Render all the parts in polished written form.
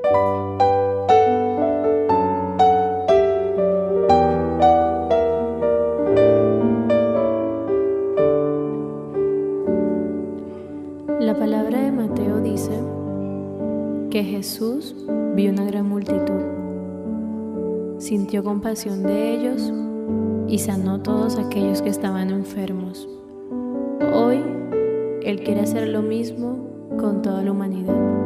La palabra de Mateo dice que Jesús vio una gran multitud, sintió compasión de ellos y sanó todos aquellos que estaban enfermos. Hoy, Él quiere hacer lo mismo con toda la humanidad.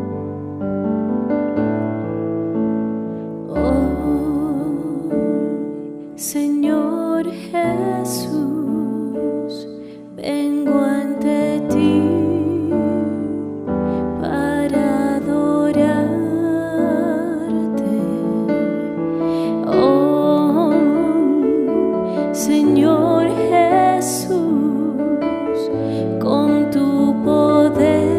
Oh, Señor Jesús, vengo ante ti para adorarte. Oh, Señor Jesús, con tu poder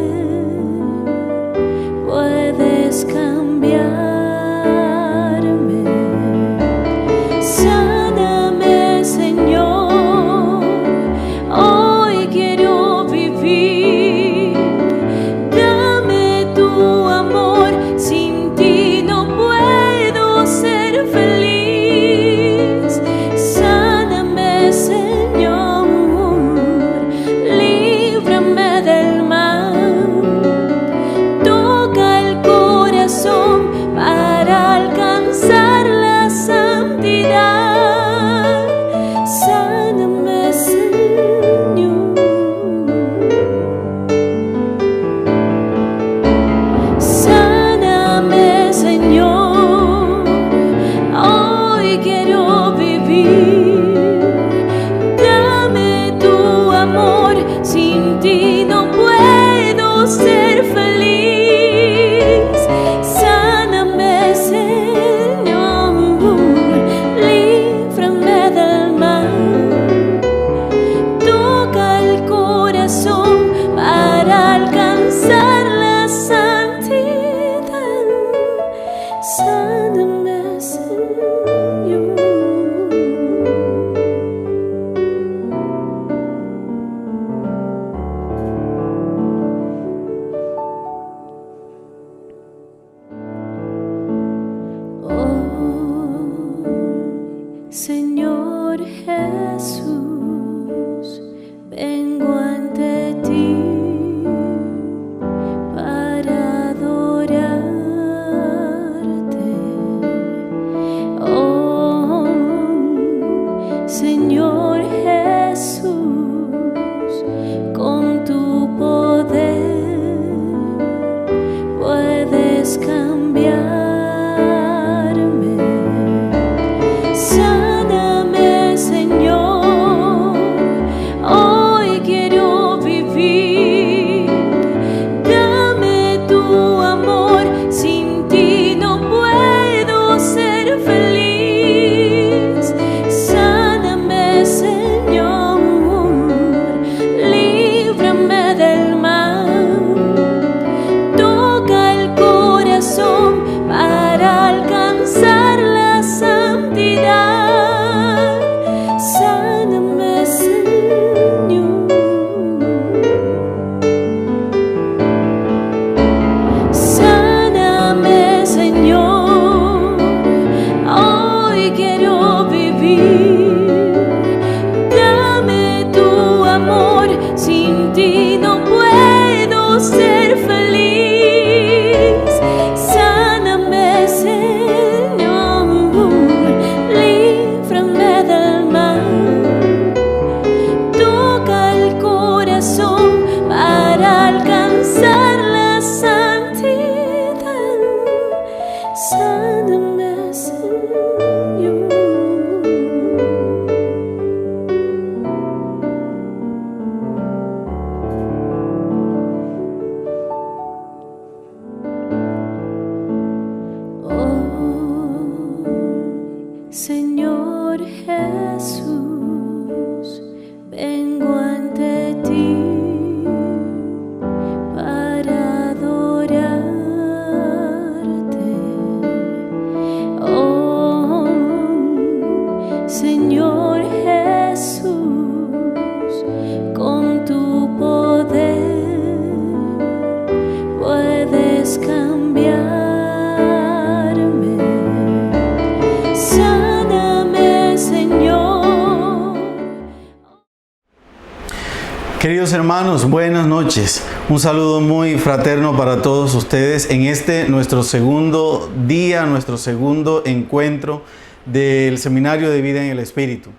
Queridos hermanos, buenas noches. Un saludo muy fraterno para todos ustedes en nuestro segundo día, nuestro segundo encuentro del Seminario de Vida en el Espíritu.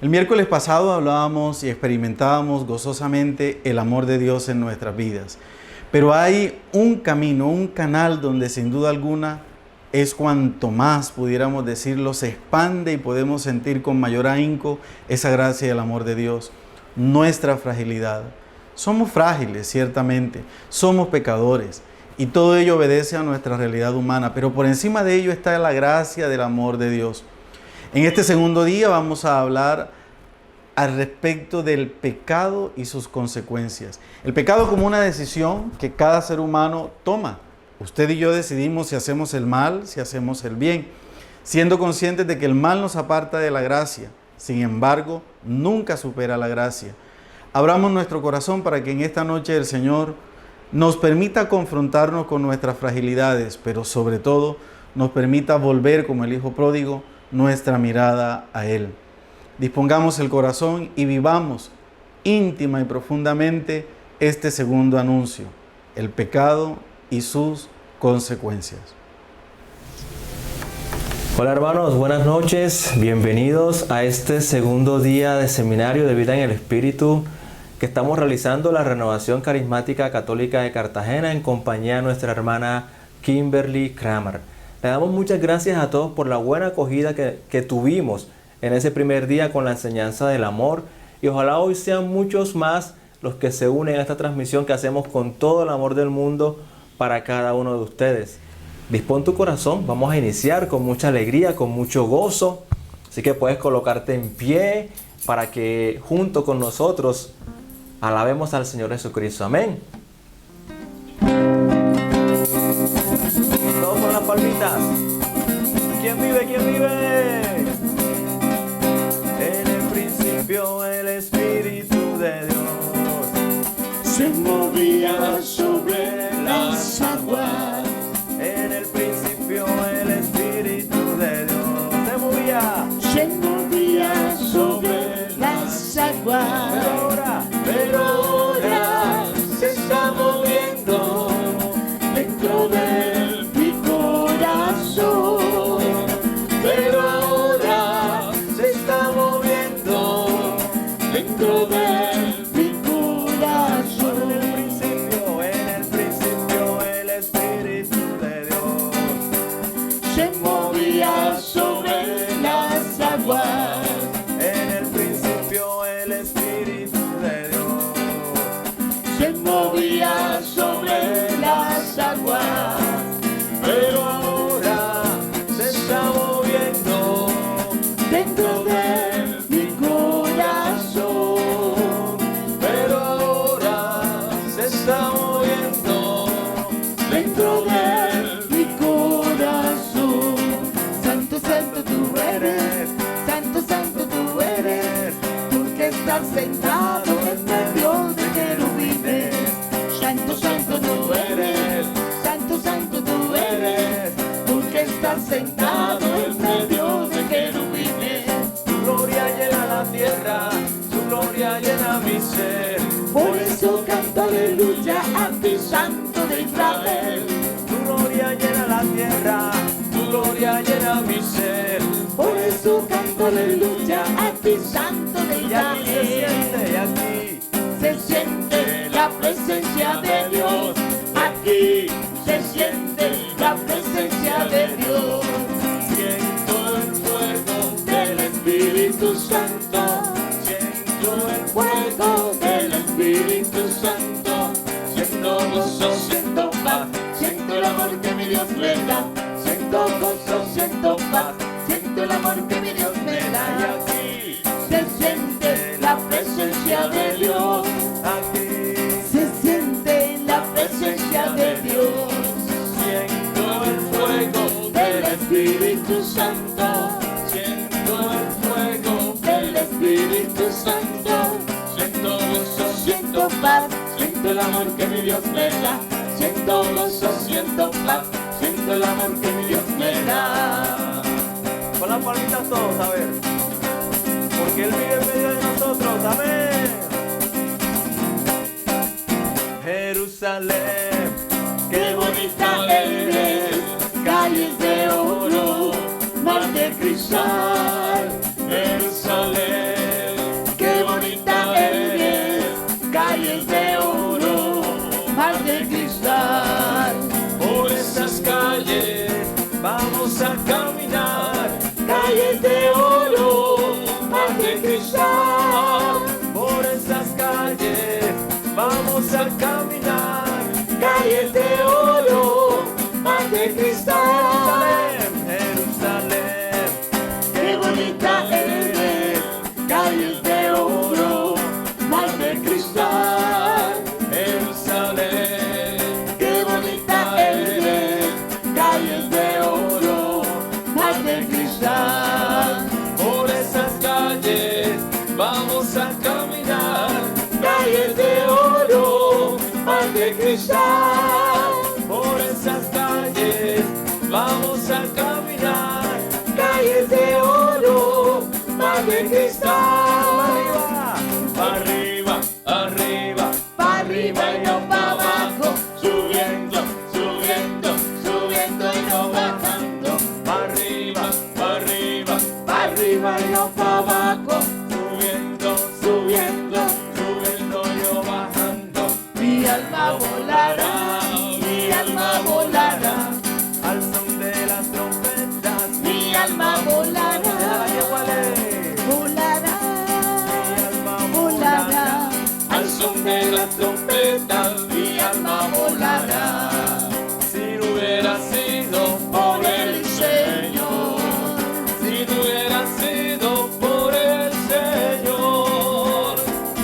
El miércoles pasado hablábamos y experimentábamos gozosamente el amor de Dios en nuestras vidas. Pero hay un camino, un canal donde sin duda alguna es cuanto más, pudiéramos decirlo, se expande y podemos sentir con mayor ahínco esa gracia y el amor de Dios. Nuestra fragilidad. Somos frágiles, ciertamente, somos pecadores y todo ello obedece a nuestra realidad humana, pero por encima de ello está la gracia del amor de Dios. En este segundo día vamos a hablar al respecto del pecado y sus consecuencias. El pecado como una decisión que cada ser humano toma. Usted y yo decidimos si hacemos el mal, si hacemos el bien, siendo conscientes de que el mal nos aparta de la gracia. Sin embargo, nunca supera la gracia. Abramos nuestro corazón para que en esta noche el Señor nos permita confrontarnos con nuestras fragilidades, pero sobre todo nos permita volver como el Hijo pródigo nuestra mirada a Él. Dispongamos el corazón y vivamos íntima y profundamente este segundo anuncio, el pecado y sus consecuencias. Hola hermanos, buenas noches, bienvenidos a este segundo día de Seminario de Vida en el Espíritu que estamos realizando la Renovación Carismática Católica de Cartagena en compañía de nuestra hermana Kimberly Kramer. Le damos muchas gracias a todos por la buena acogida que tuvimos en ese primer día con la enseñanza del amor y ojalá hoy sean muchos más los que se unen a esta transmisión que hacemos con todo el amor del mundo para cada uno de ustedes. Dispón tu corazón, vamos a iniciar con mucha alegría, con mucho gozo. Así que puedes colocarte en pie para que junto con nosotros alabemos al Señor Jesucristo. Amén. Todos con las palmitas. ¿Quién vive? ¿Quién vive? En el principio el Espíritu de Dios se movía sobre las aguas. En el principio el Espíritu de Dios se movía sobre las aguas. Pero ahora se está moviendo dentro de mi corazón. Pero ahora se está moviendo dentro de mi corazón. en el principio el Espíritu de Dios se movía sobre las aguas. En el principio el Espíritu de Dios Se movía sobre las aguas. pero ahora se está moviendo Dentro de mi corazón. pero ahora se está moviendo Dentro de mi corazón. Santo, santo tú eres. Santo, santo tú eres. Tú que estás sentado en medio de querubines. Santo, santo tú eres. Santo, santo tú eres. Tú que estás sentado en medio de querubines. tu gloria llena la tierra, tu gloria llena mi ser. Por eso canto aleluya a ti, Santo de Israel. Tu gloria llena la tierra, tu gloria llena mi ser. Por eso canto aleluya a ti, Santo de Y aquí se siente, Israel. y aquí Se siente la presencia de Dios. Aquí se siente la presencia de Dios. siento el fuego Del Espíritu Santo. siento el Fuego del Espíritu Santo. Siento gozo, siento paz. Siento el amor que mi Dios me da. Siento gozo, siento paz. Siento el amor que mi Dios me y da. aquí, Se siente la presencia de Dios. aquí Se siente la presencia de Dios. siento el fuego Del Espíritu Santo. siento el fuego Del Espíritu Santo. Siento gozo, siento paz. Siento el amor que mi Dios me da. Siento gozo, siento paz. Siento el amor que mi Dios me da. con las palmitas todos, a ver, porque Él vive en medio de nosotros, amén. Jerusalén, qué bonita eres, calles de oro, mar de cristal. Jerusalén, Qué bonita eres, calles de oro, mar de cristal. por esas calles vamos a caminar, Calles de oro, mar de cristal. por esas calles vamos a caminar, Calles de oro, mar de cristal. Jerusalén, Qué bonita eres, calles de oro, mar de cristal. Jerusalén, Qué bonita eres, calles de oro, mar de cristal. por esas calles vamos a caminar, Calles de oro, mar de cristal. por esas calles vamos a caminar, Calles de oro, mar de cristal. para arriba, arriba, Pa' arriba y no pa' abajo, subiendo, subiendo, subiendo y no bajando. para arriba, arriba, Pa' arriba y no pa' abajo, subiendo, subiendo. subiendo yo bajando, Mi alma volará, mi alma volará, al son de las trompetas, mi alma volará, volará, volará. al son de las trompetas, Mi alma volará si no hubiera sido por el Señor. si no hubiera sido por el Señor,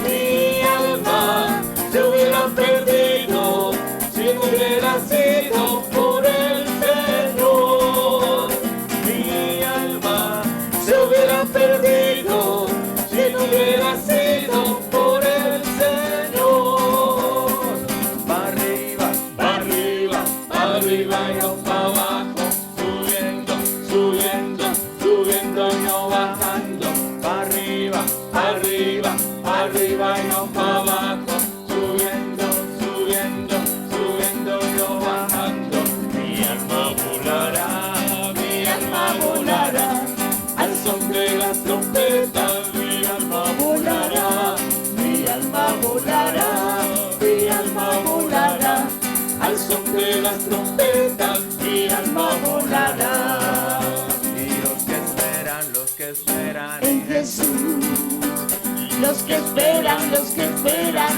Mi alma se hubiera perdido, si no hubiera sido por el Señor, mi alma se hubiera perdido, si no hubiera sido por el Señor, para arriba, arriba y no para abajo, subiendo, subiendo, subiendo y no bajando, para arriba, arriba, arriba y no para abajo, subiendo, subiendo, subiendo y no bajando, mi alma volará, mi alma volará, al son de las trompetas, mi alma volará, Mi alma volará, mi alma volará, al son de las trompetas, mi alma volará. y los que esperan En Jesús, los que esperan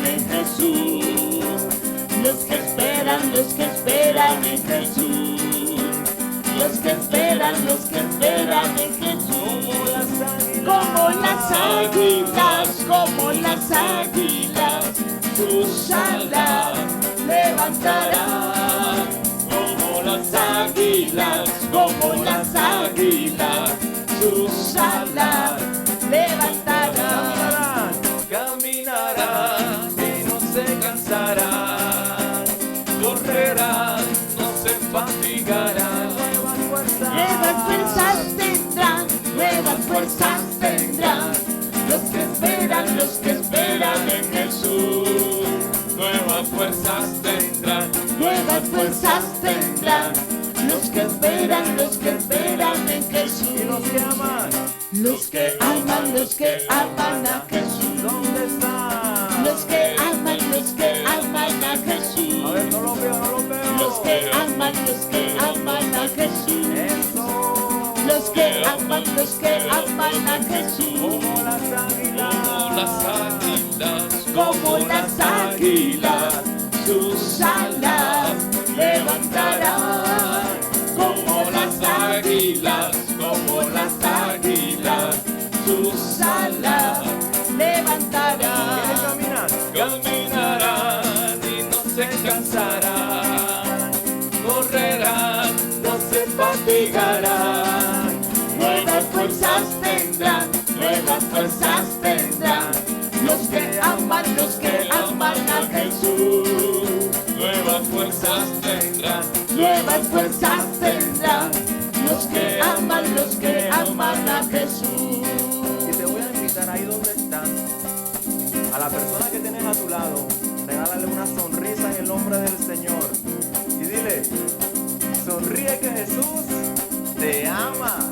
en Jesús, los que esperan en Jesús, los que esperan en Jesús, como las águilas, como las águilas, sus alas levantarán, como las águilas, como las águilas, sus alas levantarán. caminarán y no se cansarán, correrán, no se fatigarán, Nuevas fuerzas tendrán, nuevas fuerzas tendrán, los que esperan en Jesús. nuevas fuerzas tendrán, Nuevas fuerzas tendrán, los que esperan en Jesús. y los que aman, Los que aman a Jesús. ¿dónde están? Los que aman a Jesús. A ver, no lo veo, no lo veo. Los que aman a Jesús. Eso. Los que aman a Jesús. Como las águilas, Como las águilas, sus alas levantarán. Como las águilas, sus alas levantarán. caminarán y no se cansarán, correrán, no se fatigarán, Nuevas fuerzas tendrán, nuevas fuerzas tendrán, los que aman a Jesús. nuevas fuerzas tendrán, Nuevas fuerzas tendrán, los que aman a Jesús. y te voy a invitar ahí donde estás, a la persona que tienes a tu lado, regálale una sonrisa en el nombre Sonríe que Jesús te ama.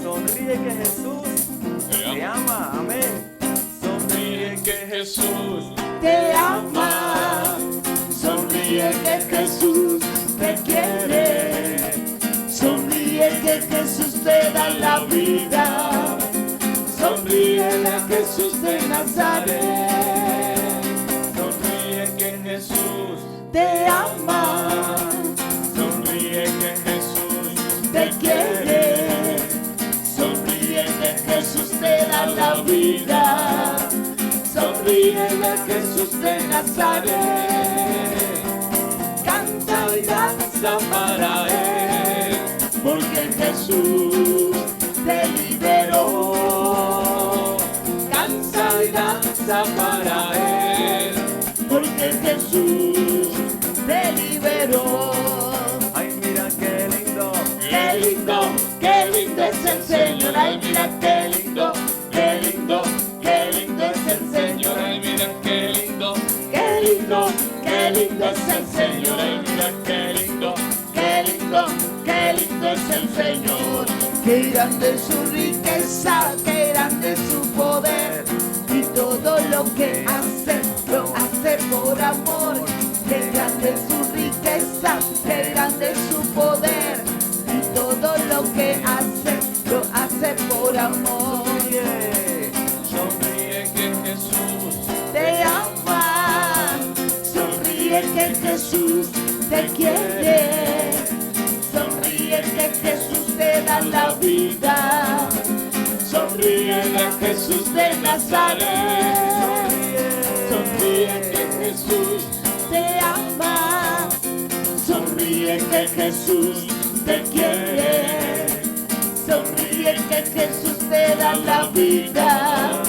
Sonríe que Jesús te ama. Amén. Sonríe que Jesús te ama. Sonríe que Jesús te quiere. Sonríe que Jesús te da la vida. Sonríe a Jesús de Nazaret. Sonríe que Jesús Te ama. sonríe que Jesús Te quiere. Sonríe que Jesús te da la vida. Sonríe a Jesús de Nazaret. Canta y danza para Él, porque Jesús te liberó. Canta y danza para Él, porque Jesús te liberó. Ay, mira qué lindo. Qué lindo es el Señor. Ay, mira qué lindo es el Señor. Ay, mira qué lindo. Qué lindo es el Señor. Ay, mira qué lindo es el Señor. Qué grande es su riqueza, qué grande es su poder, y todo lo que hace, lo hace por amor. Qué grande es su riqueza, qué grande es su poder, y todo lo que hace, lo hace por amor. Sonríe que Jesús Te ama. Sonríe que Jesús te quiere. Sonríe que Jesús te da la vida. Sonríe a Jesús de Nazaret. Sonríe que Jesús te ama. Sonríe que Jesús te quiere. Sonríe que Jesús te da la vida.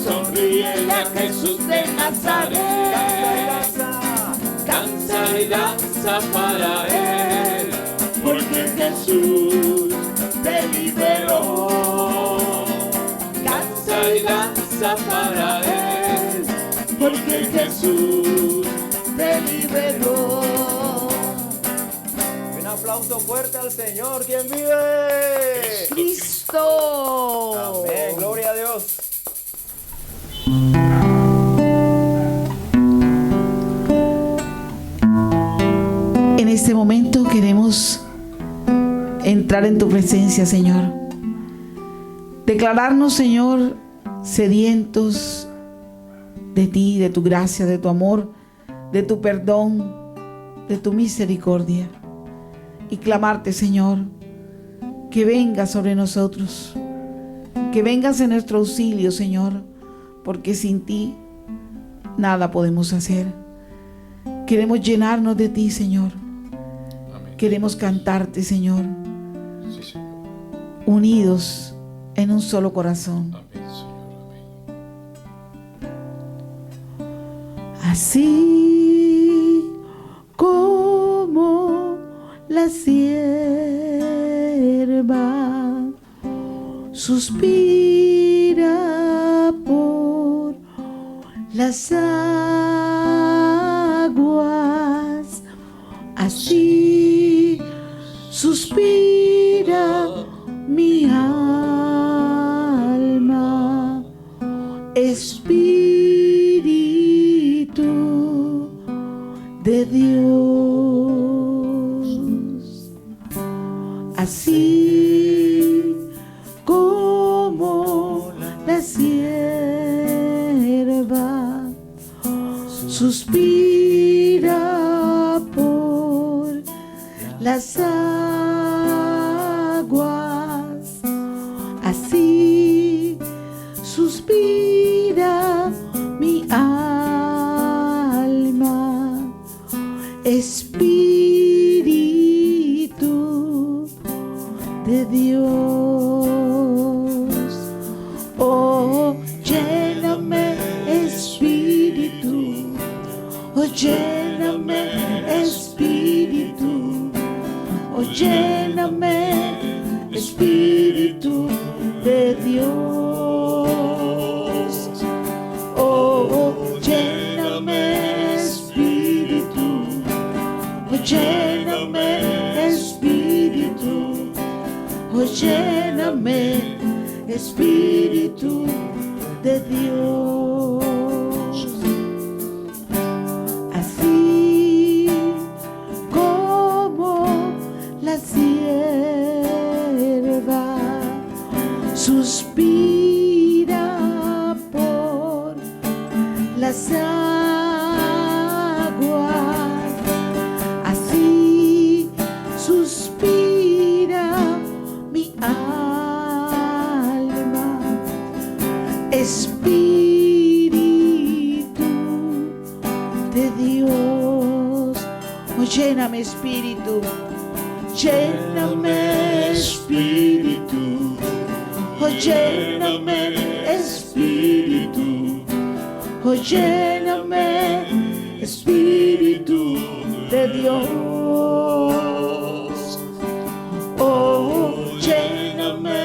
Sonríe a Jesús de Nazaret. Danza y danza para Él, porque Jesús te liberó. Danza y danza para Él, porque Jesús te liberó. Un aplauso fuerte al Señor, quien vive. Cristo. Amén, gloria a Dios. En este momento queremos entrar en tu presencia, Señor. Declararnos, Señor, sedientos de ti, de tu gracia, de tu amor, de tu perdón, de tu misericordia. Y clamarte, Señor, que vengas sobre nosotros, que vengas en nuestro auxilio, Señor, porque sin ti nada podemos hacer. Queremos llenarnos de ti, Señor. Amén. Queremos cantarte, Señor, Sí, Señor. unidos en un solo corazón. Amén, Señor. Amén. Así como la sierva suspira por las aguas, así suspira mi alma, Espíritu de Dios. Así como la sierva suspira por las aguas, así suspira mi alma, Espíritu de Dios. Oh, lléname, Espíritu. Oh, lléname, Espíritu. Oh, lléname, Espíritu de Dios. Oh, lléname, Espíritu. Oh, lléname, lléname, Espíritu de Dios. Así como la sierva suspira por las aguas, así suspira mi alma, Espíritu de Dios. Oh, lléname, Espíritu, lléname, Espíritu, oh, lléname, Espíritu, oh, lléname, Espíritu de Dios. Oh, lléname,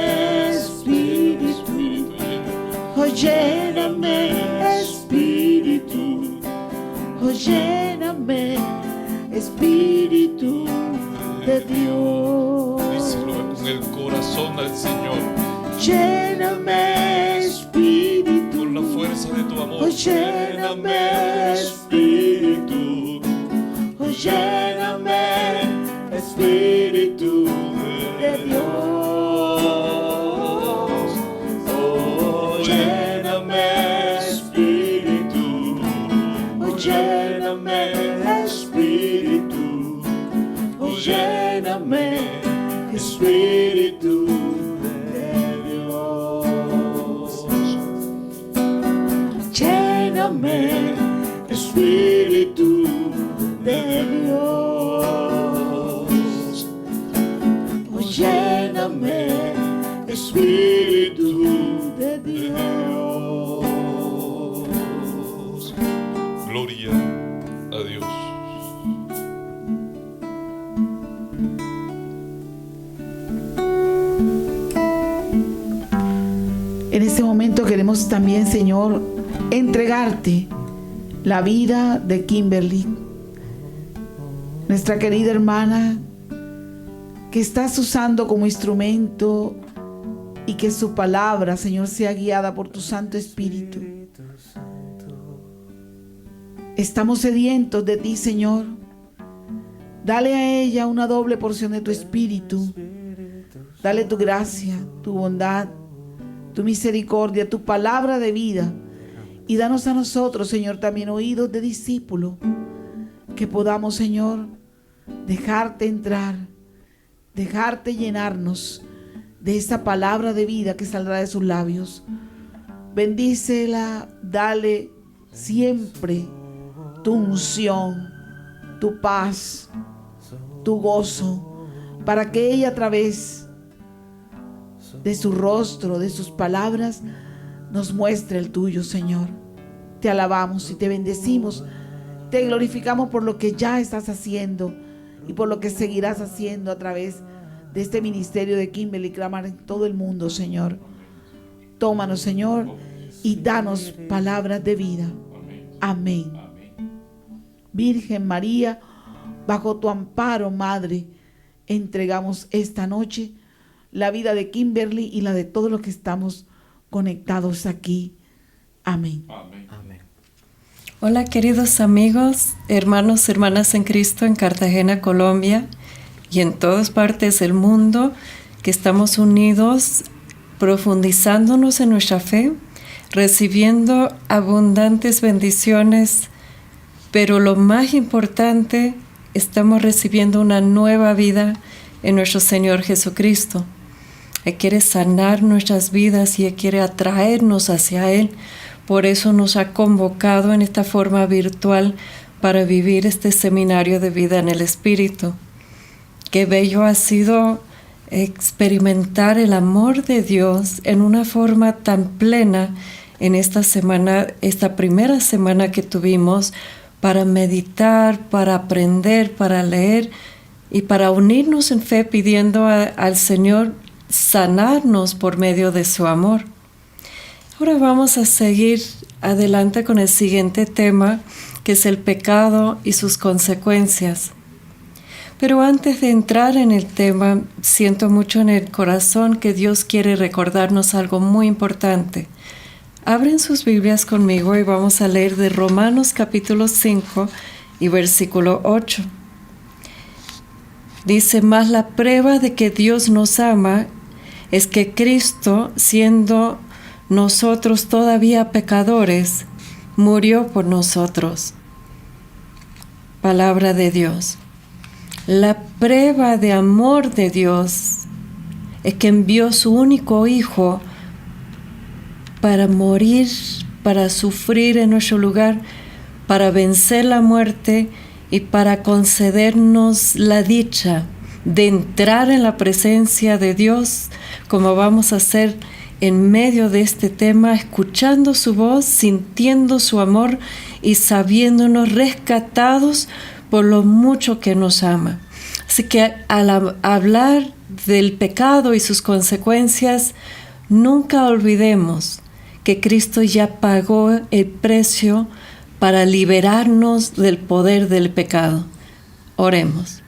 Espíritu, oh, lléname, Espíritu, oh, lléname, Espíritu de Dios. Díselo con el corazón al Señor. Lléname, Espíritu, Con la fuerza de tu amor. oh, lléname, Espíritu, oh, lléname, Espíritu de Dios. Oh, lléname, Espíritu, oh, lléname, Espíritu, oh, lléname, Espíritu de Dios. Lléname, Espíritu de Dios. Oh, lléname, Espíritu de Dios. Gloria a Dios. En este momento queremos también, Señor, entregarte la vida de Kimberly, nuestra querida hermana que estás usando como instrumento, y que su palabra, Señor, sea guiada por tu Santo Espíritu. Estamos sedientos de ti, Señor. Dale a ella una doble porción de tu Espíritu. Dale tu gracia, tu bondad, tu misericordia, tu palabra de vida. Y danos a nosotros, Señor, también oídos de discípulo, que podamos, Señor, dejarte entrar, dejarte llenarnos de esa palabra de vida que saldrá de sus labios. Bendícela, dale siempre tu unción, tu paz, tu gozo, para que ella, a través de su rostro, de sus palabras, nos muestre el tuyo, Señor. Te alabamos y te bendecimos, te glorificamos por lo que ya estás haciendo y por lo que seguirás haciendo a través de este ministerio de Kimberly Clamar en todo el mundo, Señor. Tómanos, Señor, y danos palabras de vida. Amén. Virgen María, bajo tu amparo, Madre, entregamos esta noche la vida de Kimberly y la de todos los que estamos conectados aquí. Amén. Amén. Amén. Hola, queridos amigos, hermanos, hermanas en Cristo en Cartagena, Colombia, y en todas partes del mundo, que estamos unidos, profundizándonos en nuestra fe, recibiendo abundantes bendiciones, pero lo más importante, estamos recibiendo una nueva vida en nuestro Señor Jesucristo. Él quiere sanar nuestras vidas y Él quiere atraernos hacia Él. Por eso nos ha convocado en esta forma virtual para vivir este seminario de vida en el Espíritu. Qué bello ha sido experimentar el amor de Dios en una forma tan plena en esta semana, esta primera semana que tuvimos para meditar, para aprender, para leer y para unirnos en fe pidiendo al Señor sanarnos por medio de su amor. Ahora vamos a seguir adelante con el siguiente tema, que es el pecado y sus consecuencias. Pero antes de entrar en el tema, siento mucho en el corazón que Dios quiere recordarnos algo muy importante. Abren sus Biblias conmigo y vamos a leer de Romanos capítulo 5 y versículo 8. Dice, mas la prueba de que Dios nos ama es que Cristo, siendo nosotros todavía pecadores, murió por nosotros. Palabra de Dios. La prueba de amor de Dios es que envió su único Hijo para morir, para sufrir en nuestro lugar, para vencer la muerte y para concedernos la dicha de entrar en la presencia de Dios, como vamos a hacer en medio de este tema, escuchando su voz, sintiendo su amor y sabiéndonos rescatados por lo mucho que nos ama. Así que al hablar del pecado y sus consecuencias, nunca olvidemos que Cristo ya pagó el precio para liberarnos del poder del pecado. Oremos.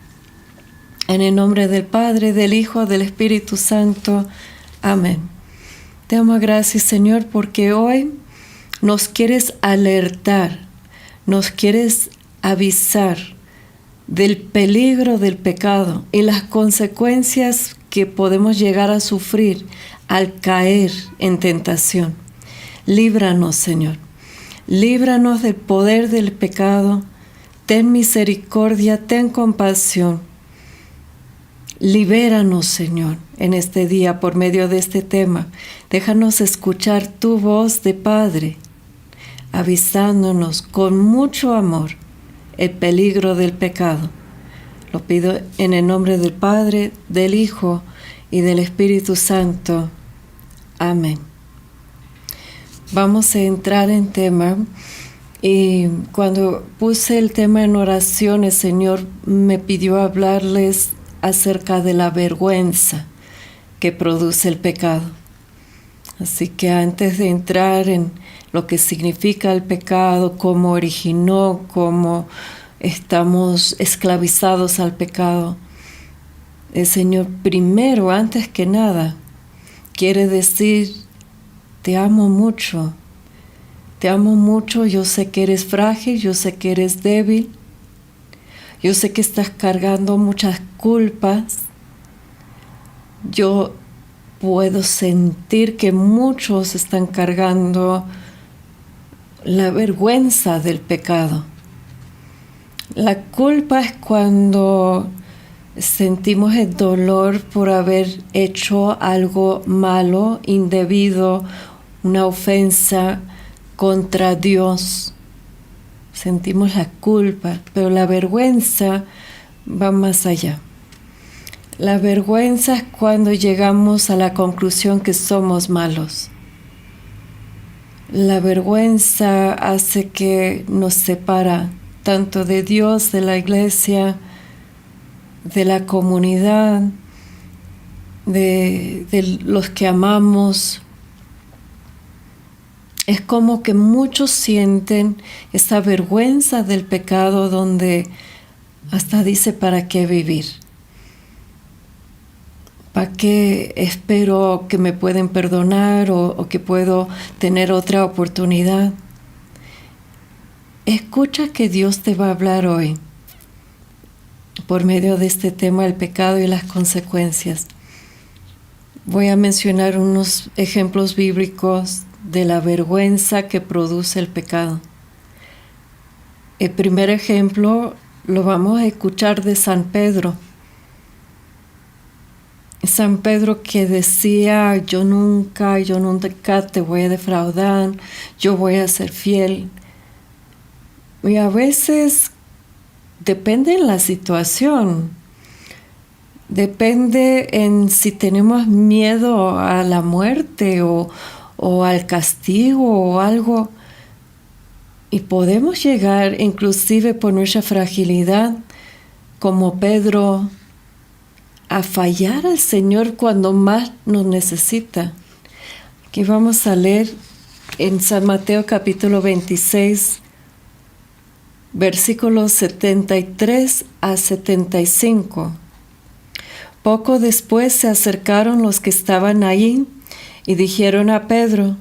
En el nombre del Padre, del Hijo, del Espíritu Santo. Amén. Te damos gracias, Señor, porque hoy nos quieres alertar, nos quieres avisar del peligro del pecado y las consecuencias que podemos llegar a sufrir al caer en tentación. Líbranos, Señor. Líbranos del poder del pecado. Ten misericordia, ten compasión. Libéranos, Señor, en este día por medio de este tema. Déjanos escuchar tu voz de Padre, avisándonos con mucho amor el peligro del pecado. Lo pido en el nombre del Padre, del Hijo y del Espíritu Santo. Amén. Vamos a entrar en tema. Y cuando puse el tema en oración, el Señor me pidió hablarles acerca de la vergüenza que produce el pecado. Así que antes de entrar en lo que significa el pecado, cómo originó, cómo estamos esclavizados al pecado, el Señor primero, antes que nada, quiere decir, te amo mucho. Te amo mucho, yo sé que eres frágil, yo sé que eres débil, yo sé que estás cargando muchas culpas. Yo puedo sentir que muchos están cargando la vergüenza del pecado. La culpa es cuando sentimos el dolor por haber hecho algo malo, indebido, una ofensa contra Dios. Sentimos la culpa, pero la vergüenza va más allá. La vergüenza es cuando llegamos a la conclusión que somos malos. La vergüenza hace que nos separa tanto de Dios, de la iglesia, de la comunidad, de los que amamos. Es como que muchos sienten esa vergüenza del pecado donde hasta dice, ¿para qué vivir? ¿Para qué espero que me pueden perdonar o que puedo tener otra oportunidad? Escucha que Dios te va a hablar hoy por medio de este tema, el pecado y las consecuencias. Voy a mencionar unos ejemplos bíblicos de la vergüenza que produce el pecado. El primer ejemplo lo vamos a escuchar de San Pedro. San Pedro que decía, yo nunca te voy a defraudar, yo voy a ser fiel. Y a veces depende de la situación, depende en si tenemos miedo a la muerte o al castigo o algo, y podemos llegar inclusive por nuestra fragilidad como Pedro a fallar al Señor cuando más nos necesita. Aquí vamos a leer en San Mateo capítulo 26 versículos 73 a 75. Poco después se acercaron los que estaban ahí y dijeron a Pedro: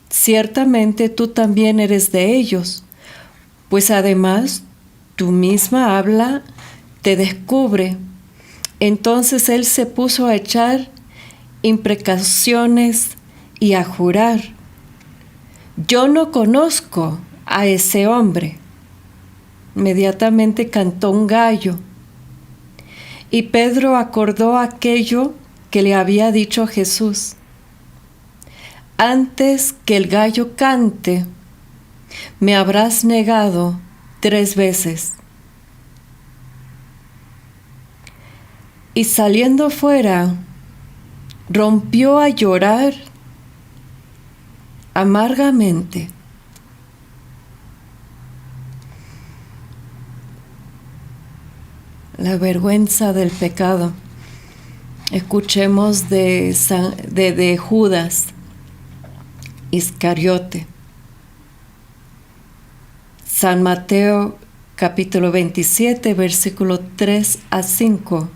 ciertamente tú también eres de ellos, pues además tu misma habla te descubre. Entonces él se puso a echar imprecaciones y a jurar: yo no conozco a ese hombre. Inmediatamente cantó un gallo. Y Pedro acordó aquello que le había dicho Jesús: antes que el gallo cante, me habrás negado 3 veces. Y saliendo fuera, rompió a llorar amargamente. La vergüenza del pecado. Escuchemos de Judas Iscariote. San Mateo capítulo 27, versículo 3 a 5.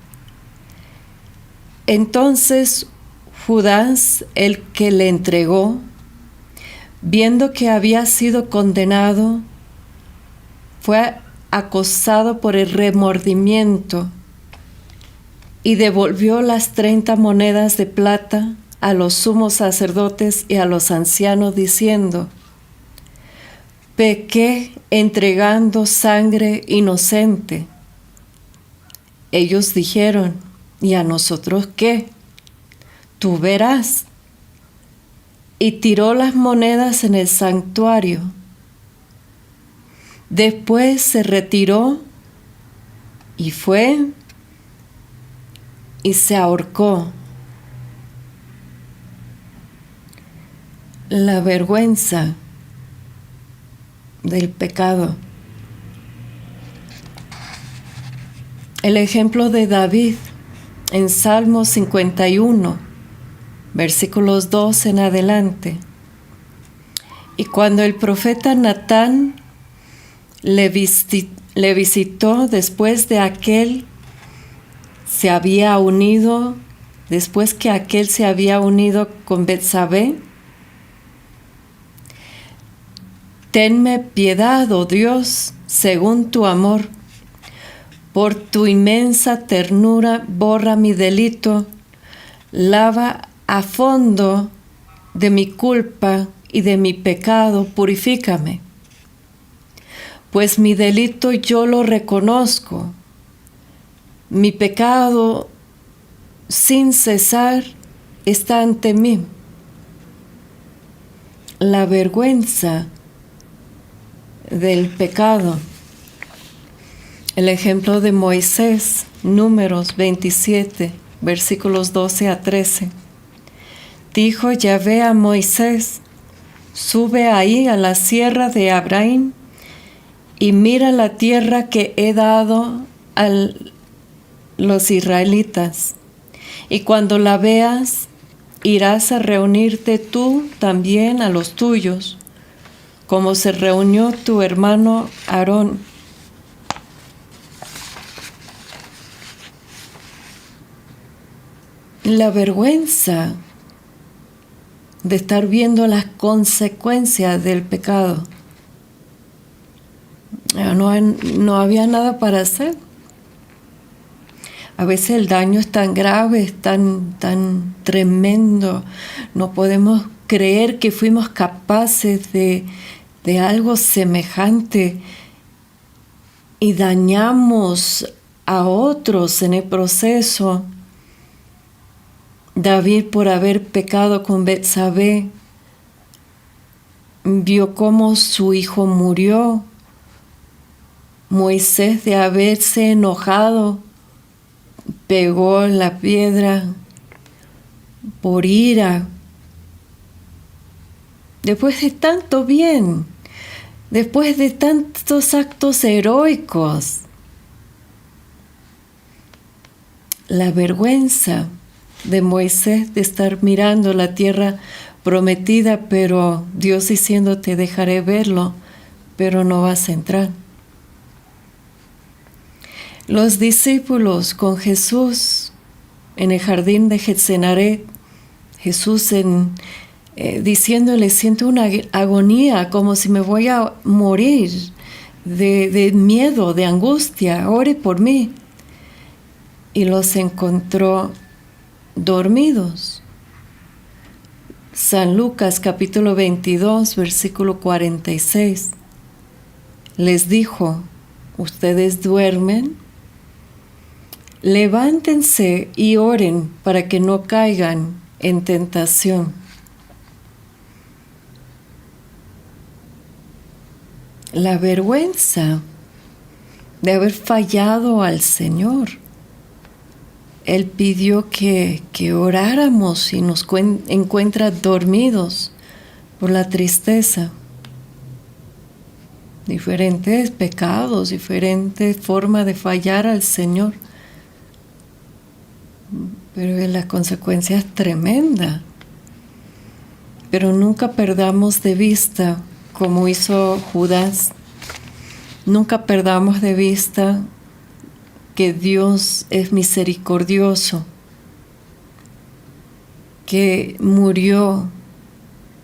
Entonces Judas, el que le entregó, viendo que había sido condenado, fue acosado por el remordimiento y devolvió las 30 monedas de plata a los sumos sacerdotes y a los ancianos, diciendo: pequé entregando sangre inocente. Ellos dijeron: ¿y a nosotros qué? Tú verás. Y tiró las monedas en el santuario. Después se retiró y fue y se ahorcó. La vergüenza del pecado. El ejemplo de David en Salmo 51, versículos 2 en adelante. Y cuando el profeta Natán le visitó después que aquel se había unido con Betsabé: tenme piedad, oh Dios, según tu amor. Por tu inmensa ternura borra mi delito, lava a fondo de mi culpa y de mi pecado, purifícame. Pues mi delito yo lo reconozco, mi pecado sin cesar está ante mí. La vergüenza del pecado. El ejemplo de Moisés, Números 27, versículos 12 a 13. Dijo Yahvé a Moisés: sube ahí a la sierra de Abraham y mira la tierra que he dado a los israelitas. Y cuando la veas, irás a reunirte tú también a los tuyos, como se reunió tu hermano Aarón. La vergüenza de estar viendo las consecuencias del pecado. No había nada para hacer. A veces el daño es tan grave, es tan tremendo. No podemos creer que fuimos capaces de algo semejante y dañamos a otros en el proceso. David, por haber pecado con Betsabé, vio cómo su hijo murió. Moisés, de haberse enojado, pegó la piedra por ira. Después de tanto bien, después de tantos actos heroicos, la vergüenza de Moisés de estar mirando la tierra prometida, pero Dios diciendo: te dejaré verlo, pero no vas a entrar. Los discípulos con Jesús en el jardín de Getsemaní, Jesús diciéndole, siento una agonía, como si me voy a morir de miedo, de angustia, ore por mí. Y los encontró dormidos. San Lucas capítulo 22, versículo 46. Les dijo, ¿ustedes duermen? Levántense y oren para que no caigan en tentación. La vergüenza de haber fallado al Señor. Él pidió que oráramos y nos encuentra dormidos por la tristeza. Diferentes pecados, diferentes formas de fallar al Señor. Pero la consecuencia es tremenda. Pero nunca perdamos de vista, como hizo Judas, nunca perdamos de vista que Dios es misericordioso, que murió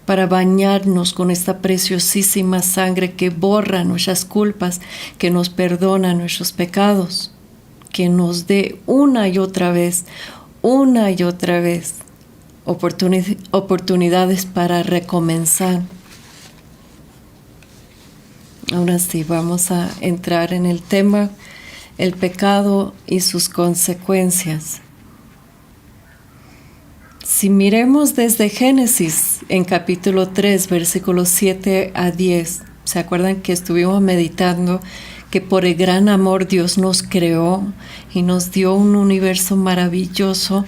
para bañarnos con esta preciosísima sangre que borra nuestras culpas, que nos perdona nuestros pecados, que nos dé una y otra vez, oportunidades para recomenzar. Ahora sí, vamos a entrar en el tema, el pecado y sus consecuencias. Si miremos desde Génesis, en capítulo 3, versículos 7 a 10, ¿se acuerdan que estuvimos meditando que por el gran amor Dios nos creó y nos dio un universo maravilloso?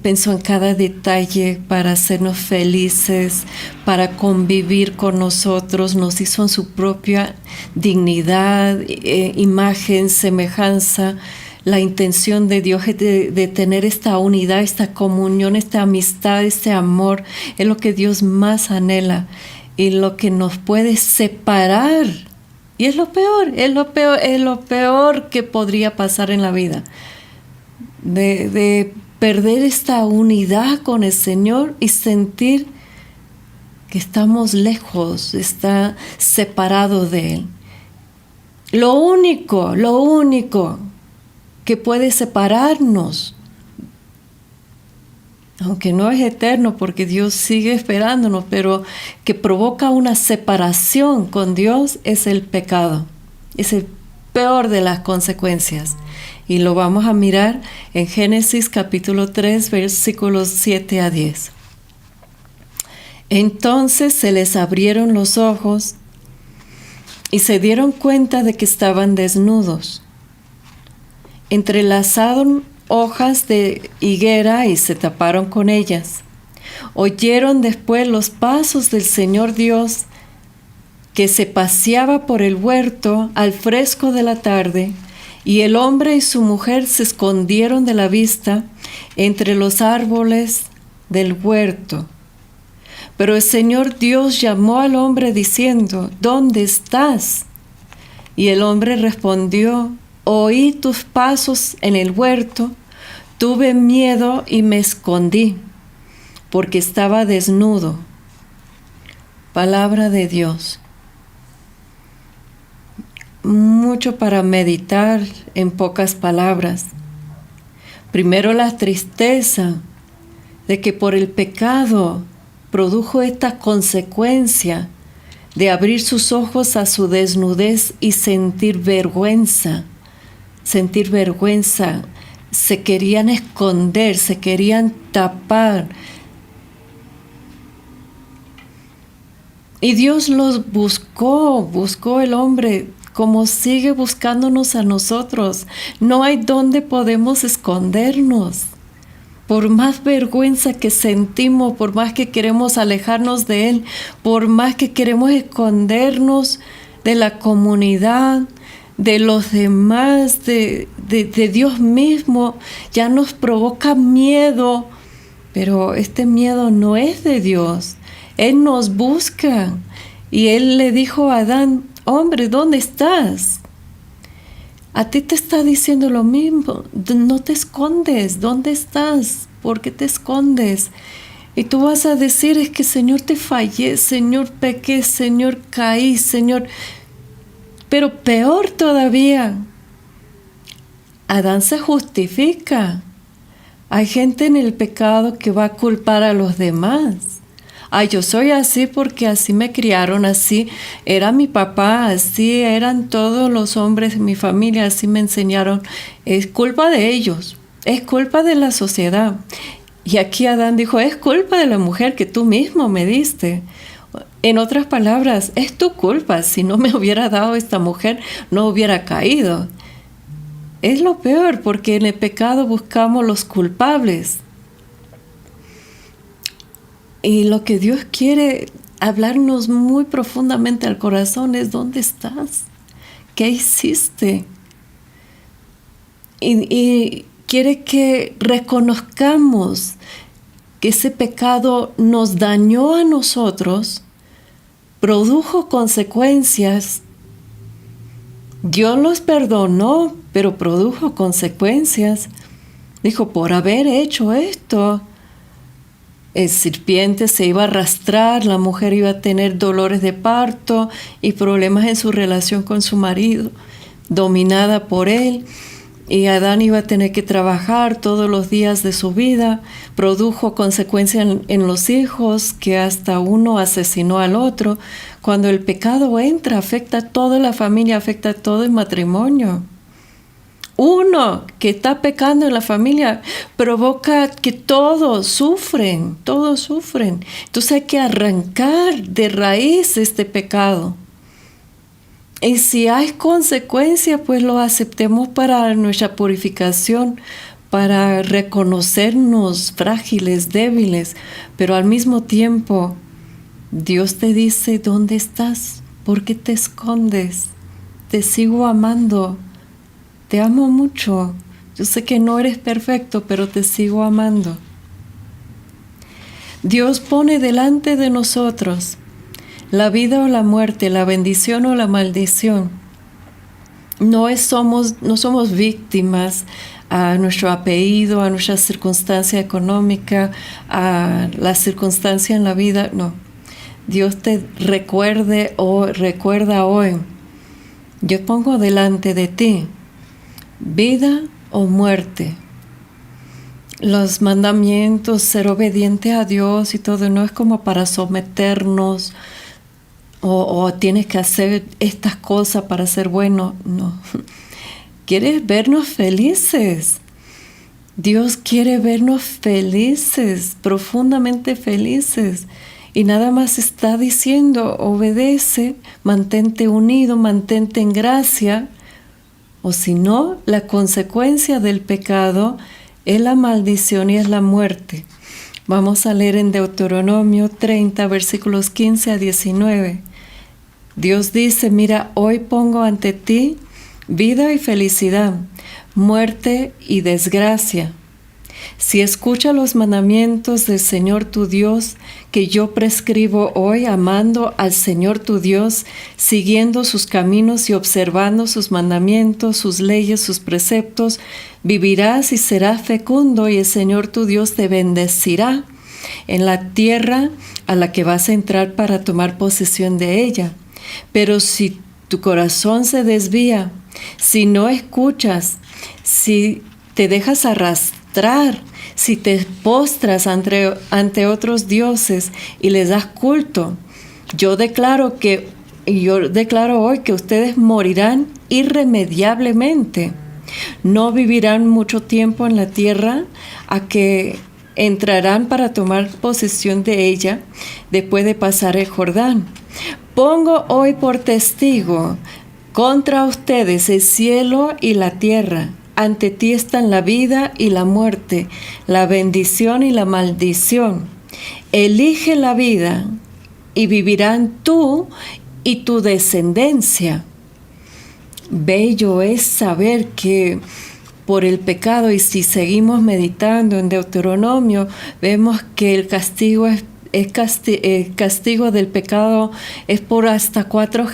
Pensó en cada detalle para hacernos felices, para convivir con nosotros, nos hizo en su propia dignidad, imagen, semejanza. La intención de Dios es de tener esta unidad, esta comunión, esta amistad, este amor, es lo que Dios más anhela y lo que nos puede separar. Y es lo peor que podría pasar en la vida, de perder esta unidad con el Señor y sentir que estamos lejos, está separado de Él. Lo único que puede separarnos, aunque no es eterno porque Dios sigue esperándonos, pero que provoca una separación con Dios, es el pecado. Es el peor de las consecuencias. Y lo vamos a mirar en Génesis capítulo 3, versículos 7 a 10. Entonces se les abrieron los ojos y se dieron cuenta de que estaban desnudos. Entrelazaron hojas de higuera y se taparon con ellas. Oyeron después los pasos del Señor Dios, que se paseaba por el huerto al fresco de la tarde, y el hombre y su mujer se escondieron de la vista entre los árboles del huerto. Pero el Señor Dios llamó al hombre diciendo, ¿dónde estás? Y el hombre respondió, oí tus pasos en el huerto, tuve miedo y me escondí, porque estaba desnudo. Palabra de Dios. Mucho para meditar en pocas palabras. Primero, la tristeza de que por el pecado produjo esta consecuencia de abrir sus ojos a su desnudez y sentir vergüenza. Se querían esconder, se querían tapar. Y Dios los buscó el hombre como sigue buscándonos a nosotros. No hay donde podemos escondernos. Por más vergüenza que sentimos, por más que queremos alejarnos de Él, por más que queremos escondernos de la comunidad, de los demás, de Dios mismo, ya nos provoca miedo. Pero este miedo no es de Dios. Él nos busca. Y Él le dijo a Adán, hombre, ¿dónde estás? A ti te está diciendo lo mismo. No te escondes. ¿Dónde estás? ¿Por qué te escondes? Y tú vas a decir, es que Señor te fallé, Señor pequé, Señor caí, Señor. Pero peor todavía, Adán se justifica. Hay gente en el pecado que va a culpar a los demás. Ay, yo soy así porque así me criaron, así era mi papá, así eran todos los hombres de mi familia, así me enseñaron. Es culpa de ellos, es culpa de la sociedad. Y aquí Adán dijo, es culpa de la mujer que tú mismo me diste. En otras palabras, es tu culpa. Si no me hubiera dado esta mujer, no hubiera caído. Es lo peor, porque en el pecado buscamos los culpables. Y lo que Dios quiere hablarnos muy profundamente al corazón es, ¿dónde estás? ¿Qué hiciste? Y quiere que reconozcamos que ese pecado nos dañó a nosotros, produjo consecuencias. Dios los perdonó, pero produjo consecuencias. Dijo, por haber hecho esto, el serpiente se iba a arrastrar, la mujer iba a tener dolores de parto y problemas en su relación con su marido, dominada por él. Y Adán iba a tener que trabajar todos los días de su vida. Produjo consecuencias en los hijos, que hasta uno asesinó al otro. Cuando el pecado entra, afecta a toda la familia, afecta a todo el matrimonio. Uno que está pecando en la familia provoca que todos sufren, todos sufren. Entonces hay que arrancar de raíz este pecado. Y si hay consecuencias, pues lo aceptemos para nuestra purificación, para reconocernos frágiles, débiles. Pero al mismo tiempo, Dios te dice, ¿dónde estás? ¿Por qué te escondes? Te sigo amando. Te amo mucho. Yo sé que no eres perfecto, pero te sigo amando. Dios pone delante de nosotros la vida o la muerte, la bendición o la maldición. No somos víctimas a nuestro apellido, a nuestra circunstancia económica, a la circunstancia en la vida. No. Dios te recuerda hoy. Yo pongo delante de ti vida o muerte. Los mandamientos, ser obediente a Dios y todo, no es como para someternos o tienes que hacer estas cosas para ser bueno. No. ¿Quieres vernos felices? Dios quiere vernos felices, profundamente felices. Y nada más está diciendo, obedece, mantente unido, mantente en gracia. O si no, la consecuencia del pecado es la maldición y es la muerte. Vamos a leer en Deuteronomio 30, versículos 15 a 19. Dios dice, mira, hoy pongo ante ti vida y felicidad, muerte y desgracia. Si escuchas los mandamientos del Señor tu Dios, que yo prescribo hoy, amando al Señor tu Dios, siguiendo sus caminos y observando sus mandamientos, sus leyes, sus preceptos, vivirás y serás fecundo, y el Señor tu Dios te bendecirá en la tierra a la que vas a entrar para tomar posesión de ella. Pero si tu corazón se desvía, si no escuchas, si te dejas arrastrar, si te postras ante otros dioses y les das culto, yo declaro hoy que ustedes morirán irremediablemente. No vivirán mucho tiempo en la tierra a que entrarán para tomar posesión de ella después de pasar el Jordán. Pongo hoy por testigo contra ustedes el cielo y la tierra. Ante ti están la vida y la muerte, la bendición y la maldición. Elige la vida y vivirán tú y tu descendencia. Bello es saber que por el pecado, y si seguimos meditando en Deuteronomio, vemos que el castigo castigo del pecado es por hasta 4 o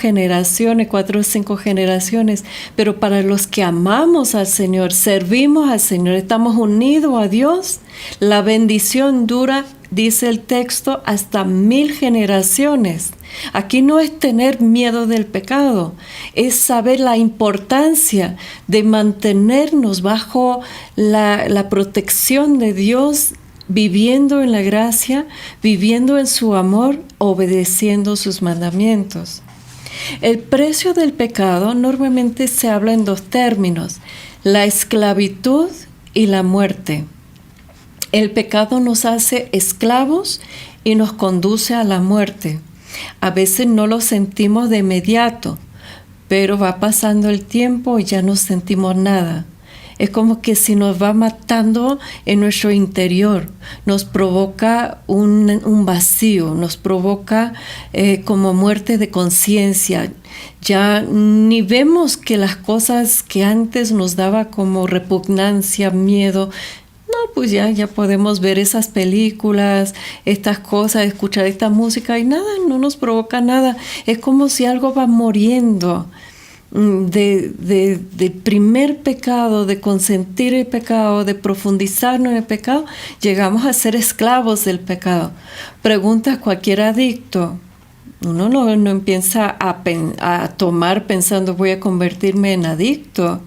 5 generaciones, pero para los que amamos al Señor, servimos al Señor, estamos unidos a Dios, la bendición dura, dice el texto, hasta 1000 generaciones. Aquí no es tener miedo del pecado, es saber la importancia de mantenernos bajo la protección de Dios, viviendo en la gracia, viviendo en su amor, obedeciendo sus mandamientos. El precio del pecado normalmente se habla en 2 términos, la esclavitud y la muerte. El pecado nos hace esclavos y nos conduce a la muerte. A veces no lo sentimos de inmediato, pero va pasando el tiempo y ya no sentimos nada. Es como que si nos va matando en nuestro interior, nos provoca un vacío, nos provoca como muerte de conciencia. Ya ni vemos que las cosas que antes nos daba como repugnancia, miedo, no, pues ya podemos ver esas películas, estas cosas, escuchar esta música y nada, no nos provoca nada. Es como si algo va muriendo. Del primer pecado, de consentir el pecado, de profundizarnos en el pecado, llegamos a ser esclavos del pecado. Pregunta a cualquier adicto. Uno no empieza a tomar pensando voy a convertirme en adicto.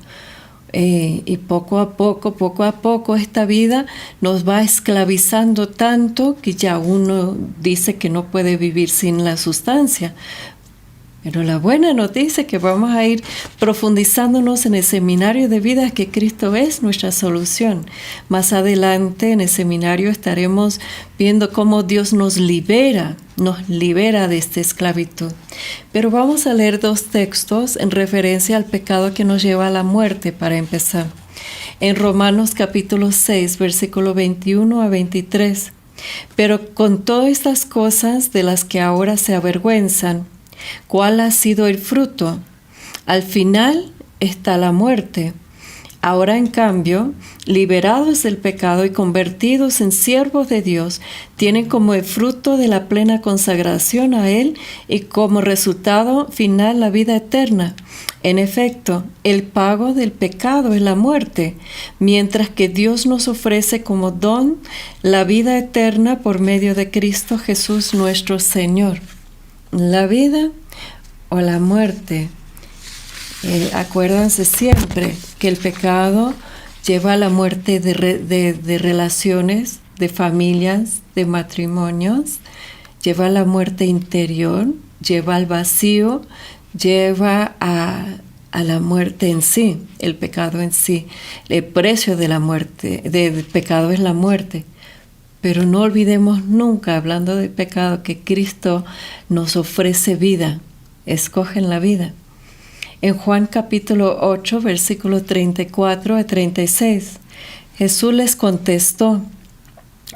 Y poco a poco esta vida nos va esclavizando tanto que ya uno dice que no puede vivir sin la sustancia. Pero la buena noticia es que vamos a ir profundizándonos en el seminario de vida, que Cristo es nuestra solución. Más adelante en el seminario estaremos viendo cómo Dios nos libera de esta esclavitud. Pero vamos a leer 2 textos en referencia al pecado que nos lleva a la muerte para empezar. En Romanos capítulo 6, versículo 21 a 23. Pero con todas estas cosas de las que ahora se avergüenzan, ¿cuál ha sido el fruto? Al final está la muerte. Ahora, en cambio, liberados del pecado y convertidos en siervos de Dios, tienen como el fruto de la plena consagración a Él y como resultado final la vida eterna. En efecto, el pago del pecado es la muerte, mientras que Dios nos ofrece como don la vida eterna por medio de Cristo Jesús nuestro Señor. La vida o la muerte. Acuérdense siempre que el pecado lleva a la muerte de relaciones, de familias, de matrimonios, lleva a la muerte interior, lleva al vacío, lleva a la muerte en sí, el pecado en sí. El precio de la muerte, del pecado es la muerte. Pero no olvidemos nunca, hablando de pecado, que Cristo nos ofrece vida. Escogen la vida. En Juan capítulo 8, versículos 34 a 36, Jesús les contestó: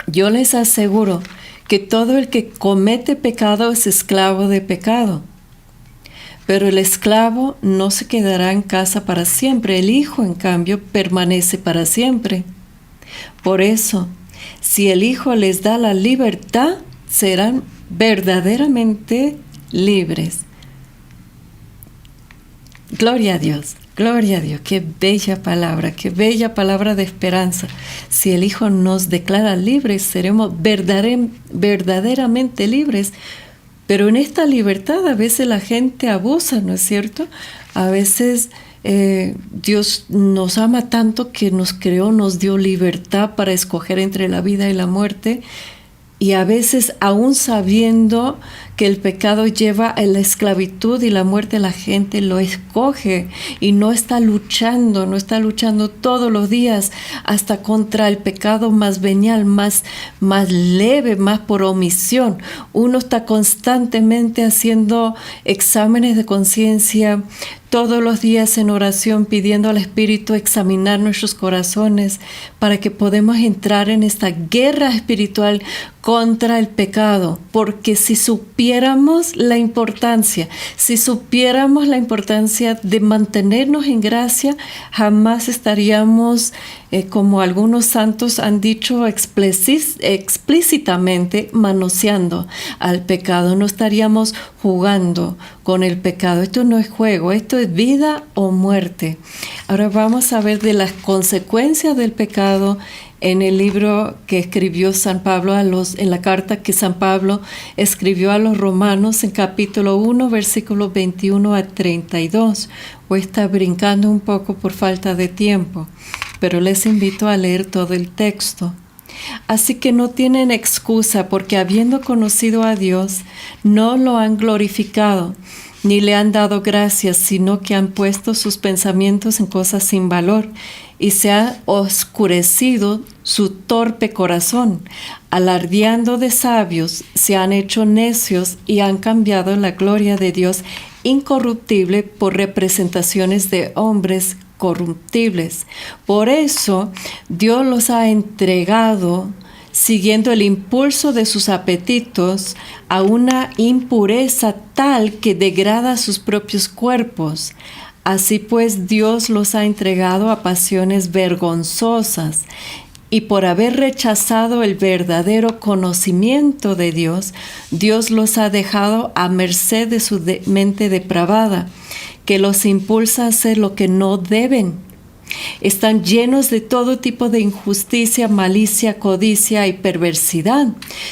yo les aseguro que todo el que comete pecado es esclavo de pecado. Pero el esclavo no se quedará en casa para siempre. El Hijo, en cambio, permanece para siempre. Por eso, si el Hijo les da la libertad, serán verdaderamente libres. Gloria a Dios, qué bella palabra de esperanza. Si el Hijo nos declara libres, seremos verdaderamente libres. Pero en esta libertad a veces la gente abusa, ¿no es cierto? A veces Dios nos ama tanto que nos creó, nos dio libertad para escoger entre la vida y la muerte. Y a veces, aún sabiendo que el pecado lleva a la esclavitud y la muerte, la gente lo escoge y no está luchando todos los días hasta contra el pecado más venial, más leve, más por omisión. Uno está constantemente haciendo exámenes de conciencia. todos los días en oración pidiendo al Espíritu examinar nuestros corazones para que podamos entrar en esta guerra espiritual contra el pecado, porque si supiéramos la importancia de mantenernos en gracia, jamás estaríamos, como algunos santos han dicho explícitamente, manoseando al pecado. No estaríamos jugando con el pecado. Esto no es juego, esto es vida o muerte. Ahora vamos a ver de las consecuencias del pecado en el libro que escribió San Pablo en la carta que San Pablo escribió a los romanos en capítulo 1, versículos 21 a 32. Voy a estar brincando un poco por falta de tiempo, pero les invito a leer todo el texto. Así que no tienen excusa, porque habiendo conocido a Dios, no lo han glorificado, ni le han dado gracias, sino que han puesto sus pensamientos en cosas sin valor, y se ha oscurecido su torpe corazón. Alardeando de sabios, se han hecho necios y han cambiado la gloria de Dios incorruptible por representaciones de hombres corruptibles. Por eso Dios los ha entregado, siguiendo el impulso de sus apetitos, a una impureza tal que degrada sus propios cuerpos. Así pues, Dios los ha entregado a pasiones vergonzosas, y por haber rechazado el verdadero conocimiento de Dios, Dios los ha dejado a merced de su mente depravada, que los impulsa a hacer lo que no deben. Están llenos de todo tipo de injusticia, malicia, codicia y perversidad.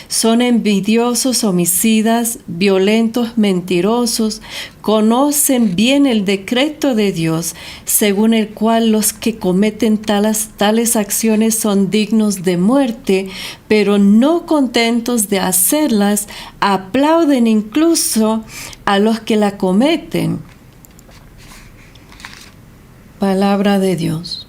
Son envidiosos, homicidas, violentos, mentirosos. Conocen bien el decreto de Dios, según el cual los que cometen tales acciones son dignos de muerte, pero no contentos de hacerlas, aplauden incluso a los que la cometen. Palabra de Dios.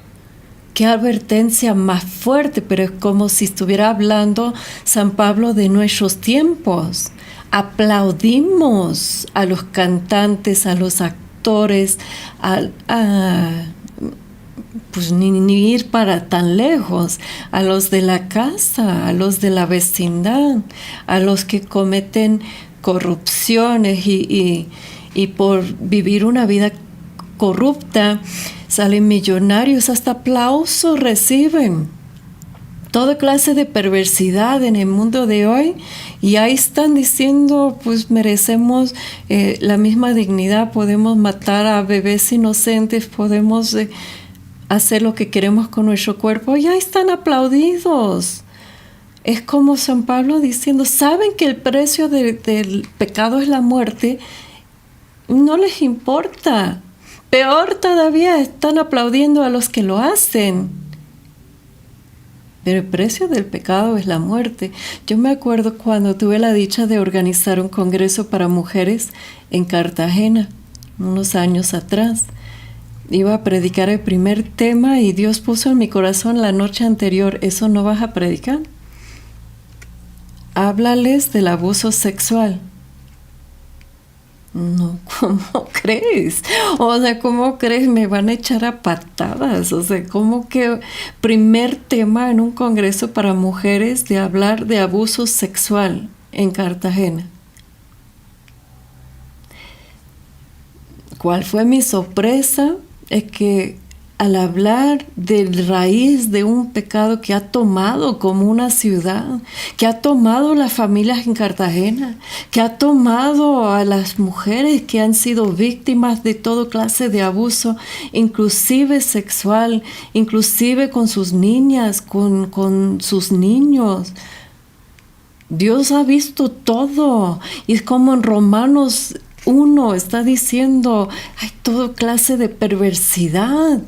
Qué advertencia más fuerte, pero es como si estuviera hablando San Pablo de nuestros tiempos. Aplaudimos a los cantantes, a los actores, pues ni ir para tan lejos, a los de la casa, a los de la vecindad, a los que cometen corrupciones y por vivir una vida corrupta salen millonarios, hasta aplausos reciben. Toda clase de perversidad en el mundo de hoy, y ahí están diciendo, pues merecemos la misma dignidad, podemos matar a bebés inocentes, podemos hacer lo que queremos con nuestro cuerpo, y ahí están aplaudidos. Es como San Pablo diciendo, saben que el precio del pecado es la muerte, no les importa. Peor todavía, están aplaudiendo a los que lo hacen. Pero el precio del pecado es la muerte. Yo me acuerdo cuando tuve la dicha de organizar un congreso para mujeres en Cartagena, unos años atrás. Iba a predicar el primer tema y Dios puso en mi corazón la noche anterior, ¿eso no vas a predicar? Háblales del abuso sexual. No, ¿cómo crees? O sea, ¿cómo crees? Me van a echar a patadas. O sea, ¿cómo que primer tema en un congreso para mujeres de hablar de abuso sexual en Cartagena? ¿Cuál fue mi sorpresa? Es que al hablar de raíz de un pecado que ha tomado como una ciudad, que ha tomado las familias en Cartagena, que ha tomado a las mujeres que han sido víctimas de toda clase de abuso, inclusive sexual, inclusive con sus niñas, con sus niños. Dios ha visto todo, y es como en Romanos 1 está diciendo, hay toda clase de perversidad.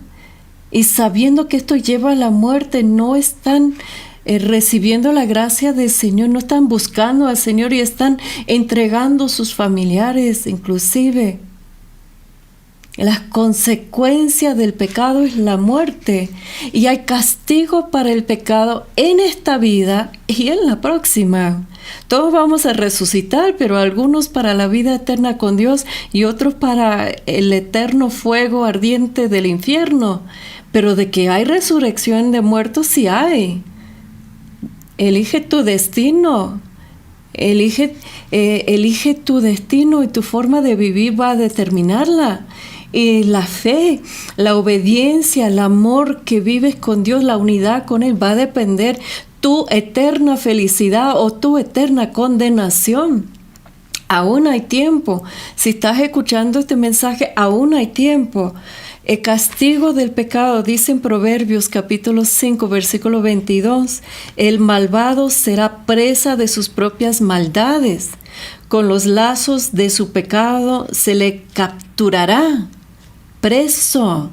Y sabiendo que esto lleva a la muerte, no están recibiendo la gracia del Señor, no están buscando al Señor y están entregando sus familiares inclusive. Las consecuencias del pecado es la muerte. Y hay castigo para el pecado en esta vida y en la próxima. Todos vamos a resucitar, pero algunos para la vida eterna con Dios y otros para el eterno fuego ardiente del infierno. Pero de que hay resurrección de muertos, sí hay. Elige tu destino. Elige tu destino y tu forma de vivir va a determinarla. Y la fe, la obediencia, el amor que vives con Dios, la unidad con Él, va a depender tu eterna felicidad o tu eterna condenación. Aún hay tiempo. Si estás escuchando este mensaje, aún hay tiempo. El castigo del pecado, dice en Proverbios capítulo 5, versículo 22, el malvado será presa de sus propias maldades. Con los lazos de su pecado se le capturará. Preso,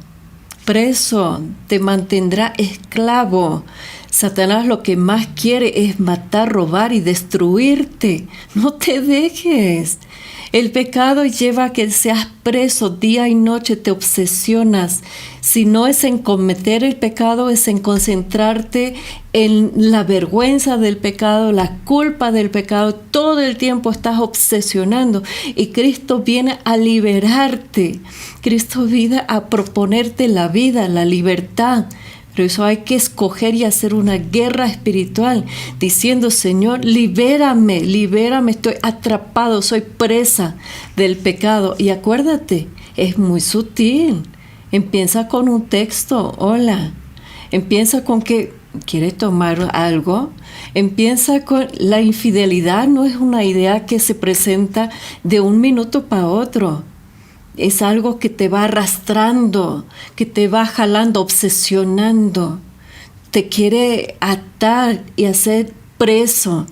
te mantendrá esclavo. Satanás lo que más quiere es matar, robar y destruirte. No te dejes. El pecado lleva a que seas preso día y noche, te obsesionas. Si no es en cometer el pecado, es en concentrarte en la vergüenza del pecado, la culpa del pecado. Todo el tiempo estás obsesionando y Cristo viene a liberarte. Cristo viene a proponerte la vida, la libertad. Pero eso hay que escoger y hacer una guerra espiritual, diciendo, Señor, libérame, estoy atrapado, soy presa del pecado. Y acuérdate, es muy sutil. Empieza con un texto, hola. Empieza con que quieres tomar algo. Empieza con la infidelidad, no es una idea que se presenta de un minuto para otro. Es algo que te va arrastrando, que te va jalando, obsesionando. Te quiere atar y hacer preso.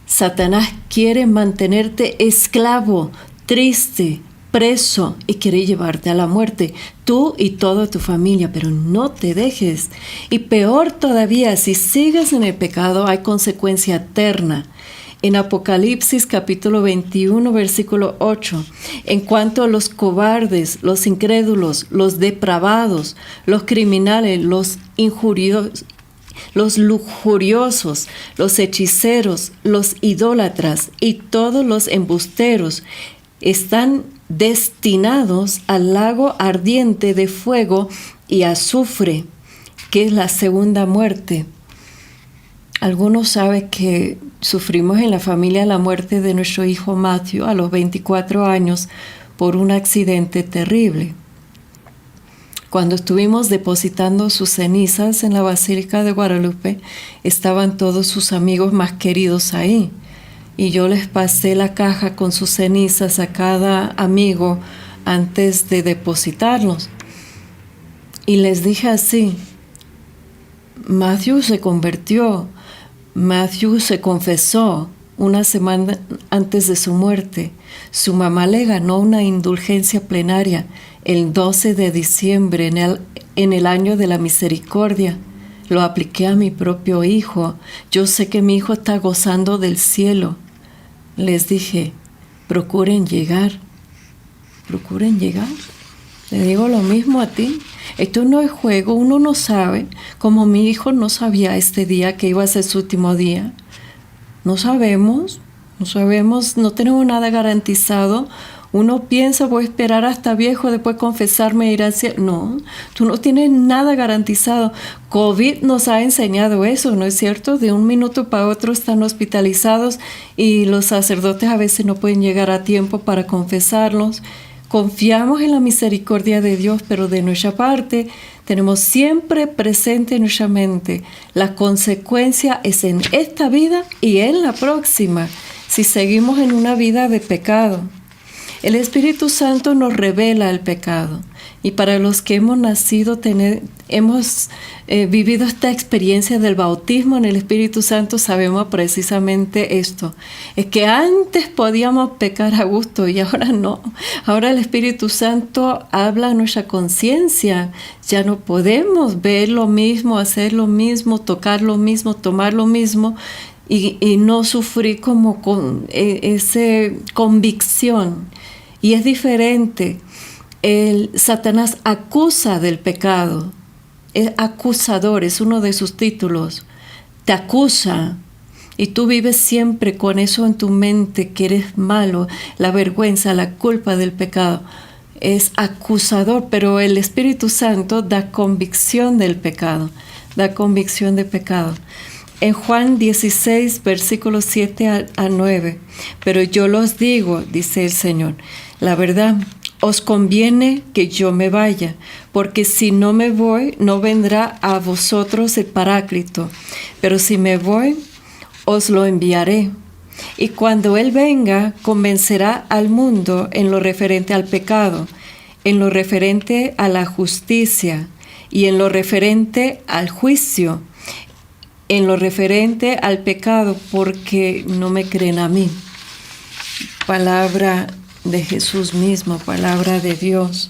Satanás quiere mantenerte esclavo, triste, preso y quiere llevarte a la muerte, tú y toda tu familia, pero no te dejes. Y peor todavía, si sigues en el pecado, hay consecuencia eterna. En Apocalipsis capítulo 21, versículo 8, en cuanto a los cobardes, los incrédulos, los depravados, los criminales, los injuriosos, los lujuriosos, los hechiceros, los idólatras y todos los embusteros, están destinados al lago ardiente de fuego y azufre, que es la segunda muerte. Algunos saben que sufrimos en la familia la muerte de nuestro hijo Matthew a los 24 años por un accidente terrible. Cuando estuvimos depositando sus cenizas en la Basílica de Guadalupe, estaban todos sus amigos más queridos ahí. Y yo les pasé la caja con sus cenizas a cada amigo antes de depositarlos. Y les dije así, Matthew se convirtió. Matthew se confesó una semana antes de su muerte. Su mamá le ganó una indulgencia plenaria el 12 de diciembre en el año de la misericordia. Lo apliqué a mi propio hijo. Yo sé que mi hijo está gozando del cielo. Les dije, procuren llegar. Le digo lo mismo a ti. Esto no es juego, uno no sabe, como mi hijo no sabía este día que iba a ser su último día. No sabemos, no tenemos nada garantizado. Uno piensa, voy a esperar hasta viejo, después confesarme e ir al cielo. No, tú no tienes nada garantizado. COVID nos ha enseñado eso, ¿no es cierto? De un minuto para otro están hospitalizados y los sacerdotes a veces no pueden llegar a tiempo para confesarlos. Confiamos en la misericordia de Dios, pero de nuestra parte tenemos siempre presente en nuestra mente la consecuencia es en esta vida y en la próxima, si seguimos en una vida de pecado. El Espíritu Santo nos revela el pecado. Y para los que hemos nacido, hemos vivido esta experiencia del bautismo en el Espíritu Santo, sabemos precisamente esto. Es que antes podíamos pecar a gusto y ahora no. Ahora el Espíritu Santo habla a nuestra conciencia. Ya no podemos ver lo mismo, hacer lo mismo, tocar lo mismo, tomar lo mismo y no sufrir como con esa convicción. Y es diferente. Satanás acusa del pecado. Es acusador, es uno de sus títulos. Te acusa. Y tú vives siempre con eso en tu mente, que eres malo, la vergüenza, la culpa del pecado. Es acusador, pero el Espíritu Santo da convicción del pecado. Da convicción de pecado. En Juan 16, versículos 7 a 9. Pero yo los digo, dice el Señor, la verdad, os conviene que yo me vaya, porque si no me voy, no vendrá a vosotros el Paráclito. Pero si me voy, os lo enviaré. Y cuando Él venga, convencerá al mundo en lo referente al pecado, en lo referente a la justicia y en lo referente al juicio, en lo referente al pecado, porque no me creen a mí. Palabra de Jesús mismo, palabra de Dios,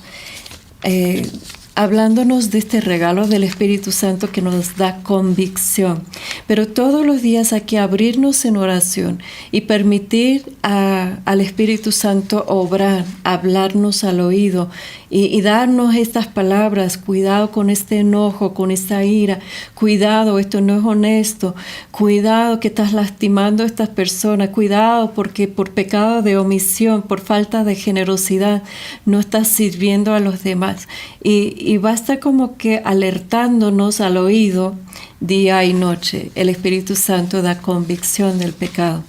hablándonos de este regalo del Espíritu Santo que nos da convicción. Pero todos los días hay que abrirnos en oración y permitir al Espíritu Santo obrar, hablarnos al oído y darnos estas palabras. Cuidado con este enojo, con esta ira. Cuidado, esto no es honesto. Cuidado que estás lastimando a estas personas. Cuidado porque por pecado de omisión, por falta de generosidad, no estás sirviendo a los demás. Y basta como que alertándonos al oído día y noche. El Espíritu Santo da convicción del pecado.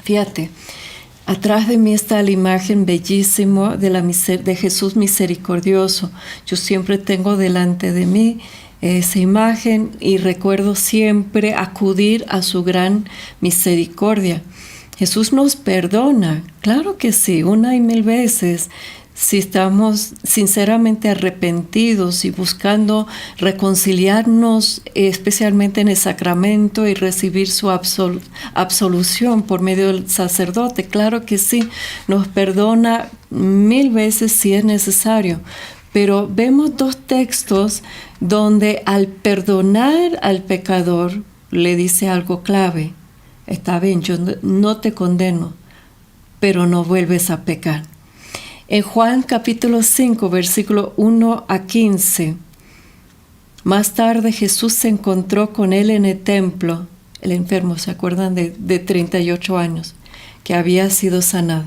Fíjate, atrás de mí está la imagen bellísima de Jesús misericordioso. Yo siempre tengo delante de mí esa imagen y recuerdo siempre acudir a su gran misericordia. Jesús nos perdona, claro que sí, 1 y 1000 veces. Si estamos sinceramente arrepentidos y buscando reconciliarnos, especialmente en el sacramento, y recibir su absolución por medio del sacerdote, claro que sí, nos perdona 1000 veces si es necesario. Pero vemos 2 textos donde al perdonar al pecador le dice algo clave. Está bien, yo no te condeno, pero no vuelves a pecar. En Juan capítulo 5, versículo 1 a 15, más tarde Jesús se encontró con él en el templo, el enfermo, ¿se acuerdan? De 38 años, que había sido sanado.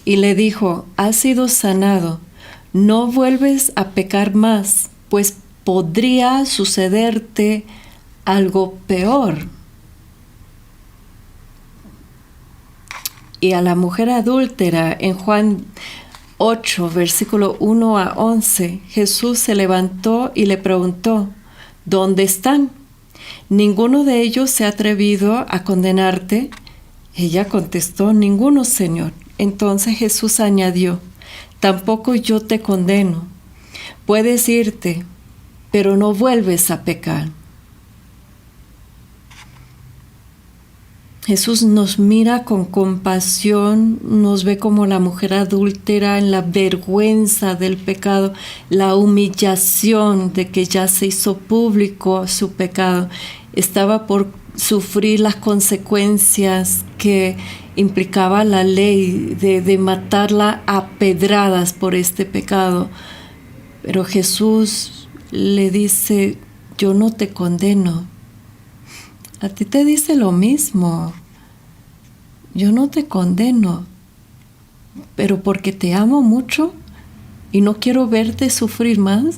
Y le dijo, has sido sanado, no vuelves a pecar más, pues podría sucederte algo peor. Y a la mujer adúltera, en Juan 8, versículo 1 a 11, Jesús se levantó y le preguntó, ¿dónde están? ¿Ninguno de ellos se ha atrevido a condenarte? Ella contestó, ninguno, Señor. Entonces Jesús añadió, tampoco yo te condeno. Puedes irte, pero no vuelves a pecar. Jesús nos mira con compasión, nos ve como la mujer adúltera en la vergüenza del pecado, la humillación de que ya se hizo público su pecado. Estaba por sufrir las consecuencias que implicaba la ley de matarla a pedradas por este pecado. Pero Jesús le dice, yo no te condeno. A ti te dice lo mismo. Yo no te condeno, pero porque te amo mucho y no quiero verte sufrir más,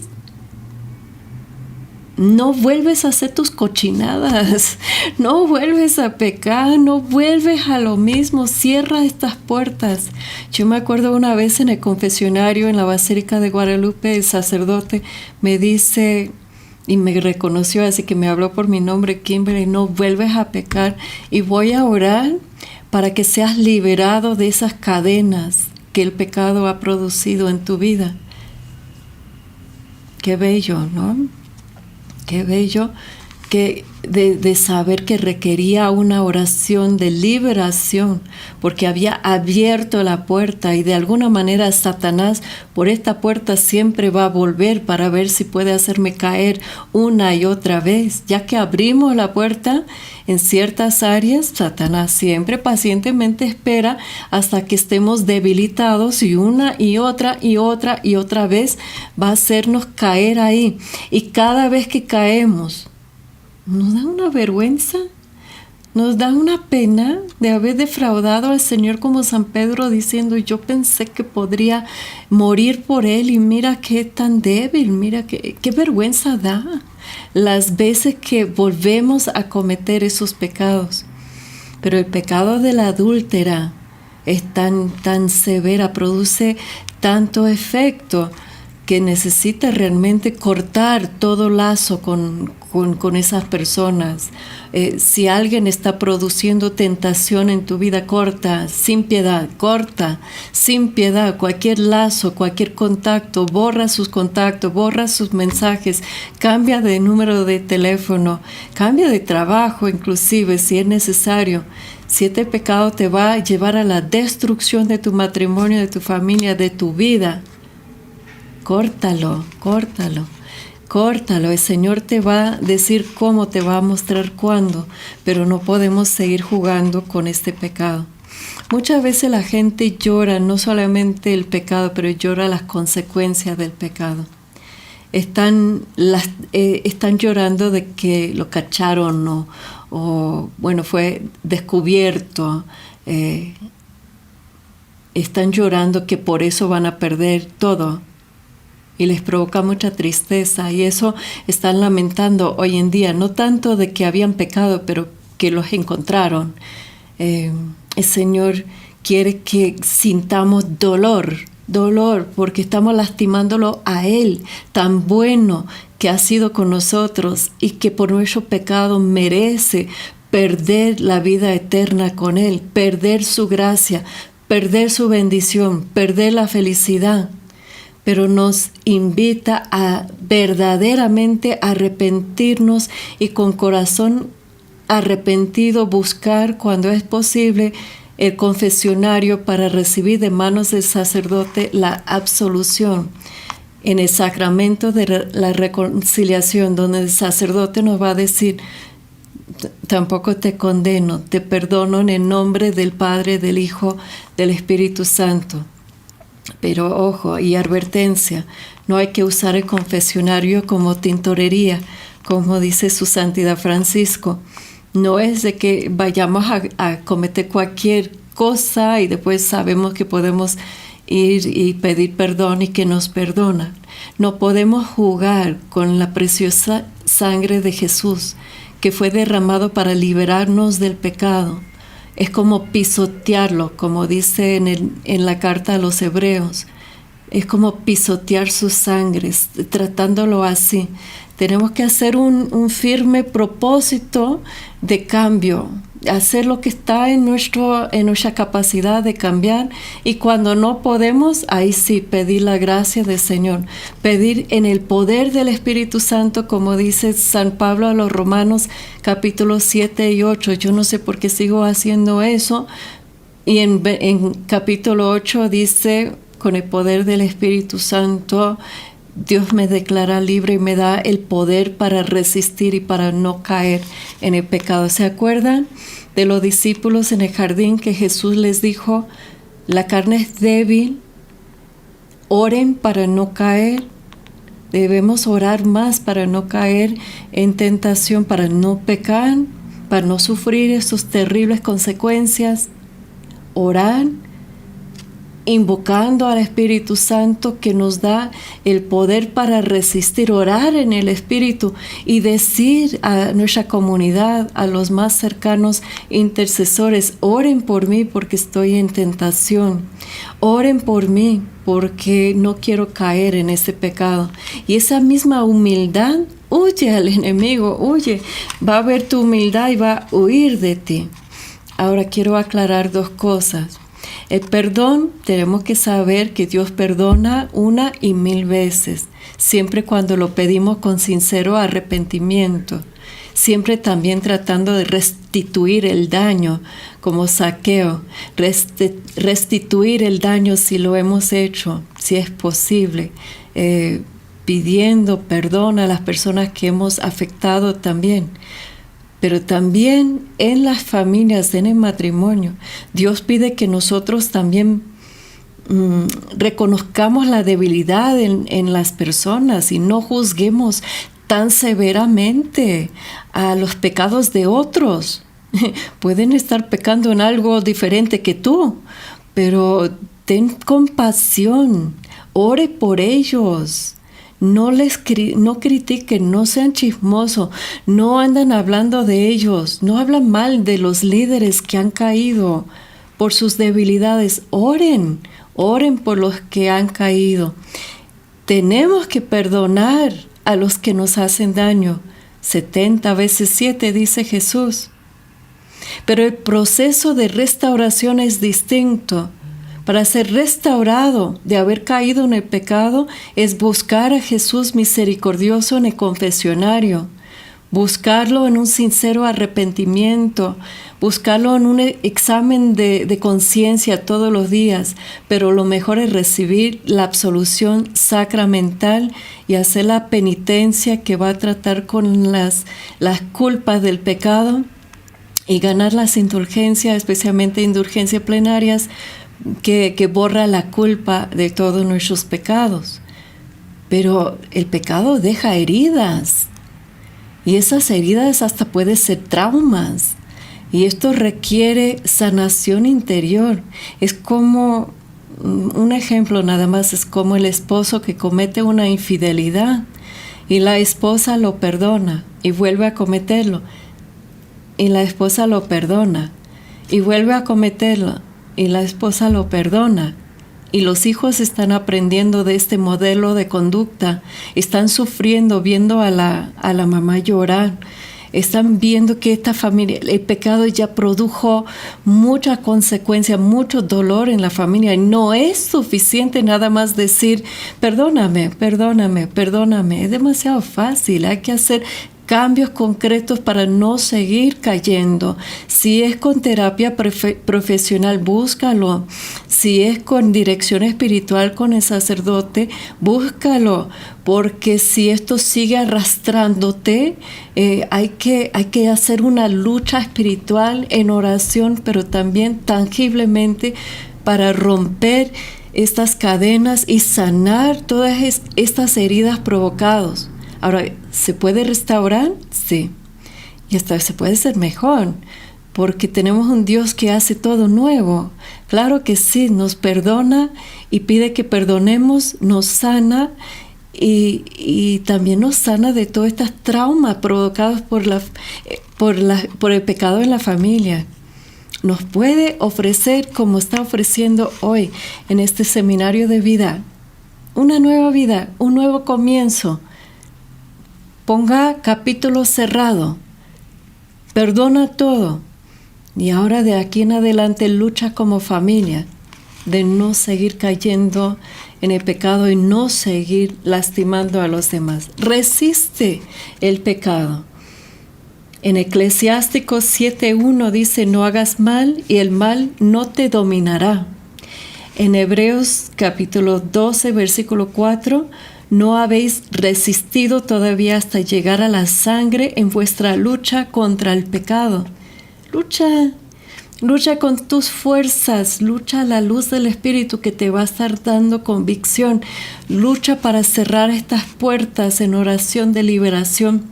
no vuelves a hacer tus cochinadas, no vuelves a pecar, no vuelves a lo mismo, cierra estas puertas. Yo me acuerdo una vez en el confesionario en la Basílica de Guadalupe, el sacerdote me dice, y me reconoció, así que me habló por mi nombre, Kimberly, no vuelves a pecar y voy a orar para que seas liberado de esas cadenas que el pecado ha producido en tu vida. Qué bello, ¿no? Qué bello de saber que requería una oración de liberación, porque había abierto la puerta y de alguna manera Satanás por esta puerta siempre va a volver para ver si puede hacerme caer una y otra vez. Ya que abrimos la puerta en ciertas áreas, Satanás siempre pacientemente espera hasta que estemos debilitados y una y otra y otra y otra vez va a hacernos caer ahí. Y cada vez que caemos, nos da una vergüenza, nos da una pena de haber defraudado al Señor, como San Pedro diciendo, yo pensé que podría morir por Él y mira qué tan débil, mira qué vergüenza da las veces que volvemos a cometer esos pecados. Pero el pecado de la adúltera es tan severa, produce tanto efecto que necesita realmente cortar todo lazo con esas personas. Si alguien está produciendo tentación en tu vida, corta sin piedad cualquier lazo, cualquier contacto, borra sus contactos, borra sus mensajes, cambia de número de teléfono, cambia de trabajo inclusive si es necesario. Si este pecado te va a llevar a la destrucción de tu matrimonio, de tu familia, de tu vida, córtalo. El Señor te va a decir cómo, te va a mostrar cuándo, pero no podemos seguir jugando con este pecado. Muchas veces la gente llora no solamente el pecado, pero llora las consecuencias del pecado. Están llorando de que lo cacharon o fue descubierto. Están llorando que por eso van a perder todo. Y les provoca mucha tristeza, y eso están lamentando hoy en día, no tanto de que habían pecado, pero que los encontraron. El Señor quiere que sintamos dolor, porque estamos lastimándolo a Él, tan bueno que ha sido con nosotros y que por nuestro pecado merece perder la vida eterna con Él, perder su gracia, perder su bendición, perder la felicidad. Pero nos invita a verdaderamente arrepentirnos y con corazón arrepentido buscar, cuando es posible, el confesionario para recibir de manos del sacerdote la absolución en el sacramento de la reconciliación, donde el sacerdote nos va a decir, tampoco te condeno, te perdono en el nombre del Padre, del Hijo, del Espíritu Santo. Pero ojo y advertencia, no hay que usar el confesionario como tintorería, como dice su Santidad Francisco. No es de que vayamos a cometer cualquier cosa y después sabemos que podemos ir y pedir perdón y que nos perdonan. No podemos jugar con la preciosa sangre de Jesús, que fue derramado para liberarnos del pecado. Es como pisotearlo, como dice en la carta a los Hebreos. Es como pisotear sus sangres, tratándolo así. Tenemos que hacer un firme propósito de cambio, hacer lo que está en nuestra capacidad de cambiar, y cuando no podemos, ahí sí, pedir la gracia del Señor, pedir en el poder del Espíritu Santo, como dice San Pablo a los Romanos capítulos 7 y 8. Yo no sé por qué sigo haciendo eso, y en capítulo 8 dice, con el poder del Espíritu Santo, Dios me declara libre y me da el poder para resistir y para no caer en el pecado. ¿Se acuerdan de los discípulos en el jardín que Jesús les dijo, la carne es débil, oren para no caer? Debemos orar más para no caer en tentación, para no pecar, para no sufrir esas terribles consecuencias. Orar, invocando al Espíritu Santo que nos da el poder para resistir, orar en el Espíritu y decir a nuestra comunidad, a los más cercanos intercesores, oren por mí porque estoy en tentación, oren por mí porque no quiero caer en ese pecado. Y esa misma humildad, huye al enemigo, huye, va a ver tu humildad y va a huir de ti. Ahora quiero aclarar dos cosas. El perdón, tenemos que saber que Dios perdona 1 y 1000 veces, siempre cuando lo pedimos con sincero arrepentimiento. siempre también tratando de restituir el daño, como Zaqueo, restituir el daño si lo hemos hecho, si es posible, pidiendo perdón a las personas que hemos afectado también. Pero también en las familias, en el matrimonio, Dios pide que nosotros también reconozcamos la debilidad en las personas y no juzguemos tan severamente a los pecados de otros. Pueden estar pecando en algo diferente que tú, pero ten compasión, ore por ellos. No critiquen, no sean chismosos, no andan hablando de ellos, no hablan mal de los líderes que han caído por sus debilidades. Oren por los que han caído. Tenemos que perdonar a los que nos hacen daño. 70 veces 7 dice Jesús. Pero el proceso de restauración es distinto. Para ser restaurado de haber caído en el pecado es buscar a Jesús misericordioso en el confesionario, buscarlo en un sincero arrepentimiento, buscarlo en un examen de conciencia todos los días, pero lo mejor es recibir la absolución sacramental y hacer la penitencia que va a tratar con las culpas del pecado y ganar las indulgencias, especialmente indulgencias plenarias, que borra la culpa de todos nuestros pecados. Pero el pecado deja heridas, y esas heridas hasta pueden ser traumas, y esto requiere sanación interior. Es como, un ejemplo nada más, es como el esposo que comete una infidelidad, y la esposa lo perdona, y vuelve a cometerlo, y la esposa lo perdona, y vuelve a cometerlo, y la esposa lo perdona. Y los hijos están aprendiendo de este modelo de conducta, están sufriendo, viendo a la mamá llorar, están viendo que esta familia, el pecado ya produjo mucha consecuencia, mucho dolor en la familia. Y no es suficiente nada más decir, perdóname, perdóname, perdóname. Es demasiado fácil, hay que hacer cambios concretos para no seguir cayendo. Si es con terapia profesional, búscalo. Si es con dirección espiritual con el sacerdote, búscalo. Porque si esto sigue arrastrándote, hay que hacer una lucha espiritual en oración, pero también tangiblemente para romper estas cadenas y sanar todas estas heridas provocadas. Ahora, ¿se puede restaurar? Sí. Y hasta se puede ser mejor, porque tenemos un Dios que hace todo nuevo. Claro que sí, nos perdona y pide que perdonemos, nos sana y también nos sana de todos estos traumas provocados por el pecado en la familia. Nos puede ofrecer, como está ofreciendo hoy en este seminario de vida, una nueva vida, un nuevo comienzo. Ponga capítulo cerrado, perdona todo y ahora de aquí en adelante lucha como familia de no seguir cayendo en el pecado y no seguir lastimando a los demás. Resiste el pecado. En Eclesiásticos 7:1 dice, no hagas mal y el mal no te dominará. En Hebreos capítulo 12, versículo 4, no habéis resistido todavía hasta llegar a la sangre en vuestra lucha contra el pecado. Lucha con tus fuerzas, lucha a la luz del Espíritu que te va a estar dando convicción. Lucha para cerrar estas puertas en oración de liberación,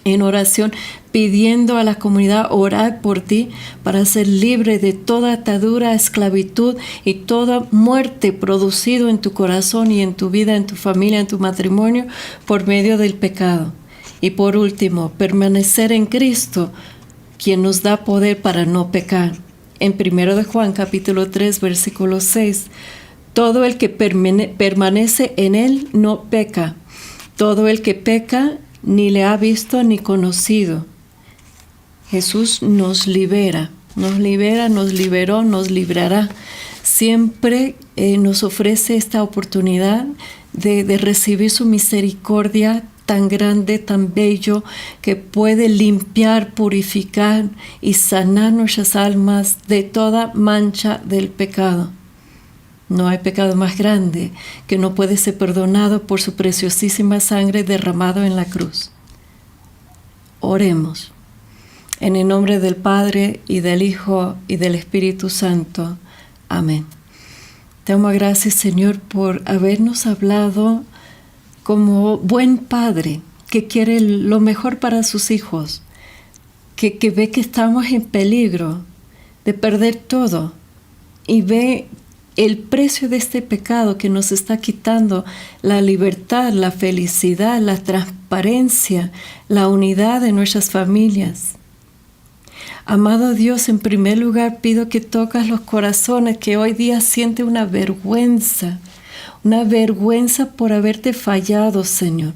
en oración pidiendo a la comunidad orar por ti para ser libre de toda atadura, esclavitud y toda muerte producido en tu corazón y en tu vida, en tu familia, en tu matrimonio por medio del pecado. Y por último, permanecer en Cristo, quien nos da poder para no pecar. En 1 de Juan capítulo 3 versículo 6, todo el que permanece en él no peca. Todo el que peca ni le ha visto ni conocido. Jesús nos libera, nos liberó, nos librará. Siempre nos ofrece esta oportunidad de recibir su misericordia tan grande, tan bello, que puede limpiar, purificar y sanar nuestras almas de toda mancha del pecado. No hay pecado más grande que no puede ser perdonado por su preciosísima sangre derramada en la cruz. Oremos. En el nombre del Padre, y del Hijo, y del Espíritu Santo. Amén. Te damos gracias, Señor, por habernos hablado como buen padre que quiere lo mejor para sus hijos, que ve que estamos en peligro de perder todo y ve el precio de este pecado que nos está quitando la libertad, la felicidad, la transparencia, la unidad de nuestras familias. Amado Dios, en primer lugar pido que tocas los corazones que hoy día sienten una vergüenza por haberte fallado, Señor.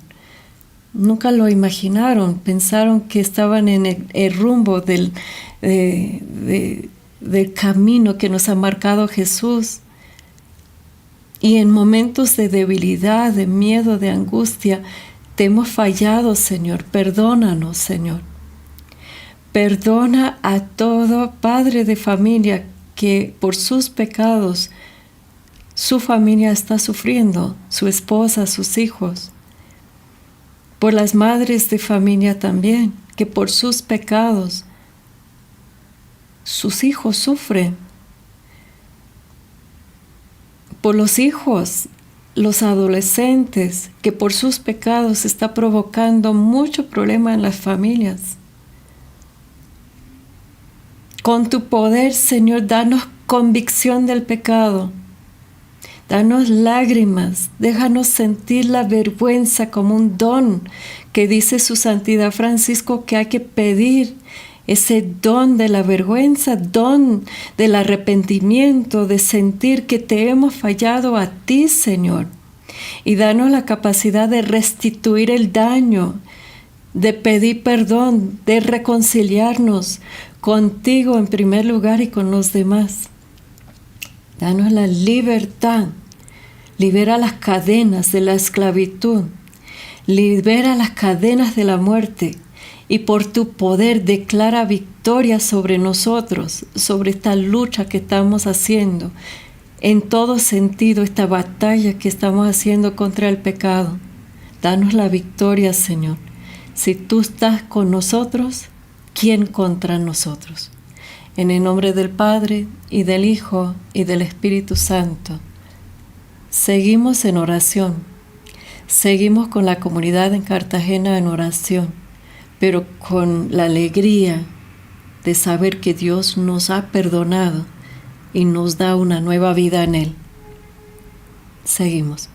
Nunca lo imaginaron, pensaron que estaban en el rumbo del camino que nos ha marcado Jesús. Y en momentos de debilidad, de miedo, de angustia, te hemos fallado, Señor. Perdónanos, Señor. Perdona a todo padre de familia que por sus pecados su familia está sufriendo, su esposa, sus hijos. Por las madres de familia también, que por sus pecados sus hijos sufren. Por los hijos, los adolescentes, que por sus pecados está provocando mucho problema en las familias. Con tu poder, Señor, danos convicción del pecado. Danos lágrimas. Déjanos sentir la vergüenza como un don que dice su santidad Francisco que hay que pedir. Ese don de la vergüenza, don del arrepentimiento, de sentir que te hemos fallado a ti, Señor. Y danos la capacidad de restituir el daño, de pedir perdón, de reconciliarnos contigo en primer lugar y con los demás. Danos la libertad, libera las cadenas de la esclavitud, libera las cadenas de la muerte y por tu poder declara victoria sobre nosotros, sobre esta lucha que estamos haciendo, en todo sentido esta batalla que estamos haciendo contra el pecado. Danos la victoria, Señor. Si tú estás con nosotros, ¿quién contra nosotros? En el nombre del Padre, y del Hijo, y del Espíritu Santo. Seguimos en oración. Seguimos con la comunidad en Cartagena en oración, pero con la alegría de saber que Dios nos ha perdonado y nos da una nueva vida en Él. Seguimos.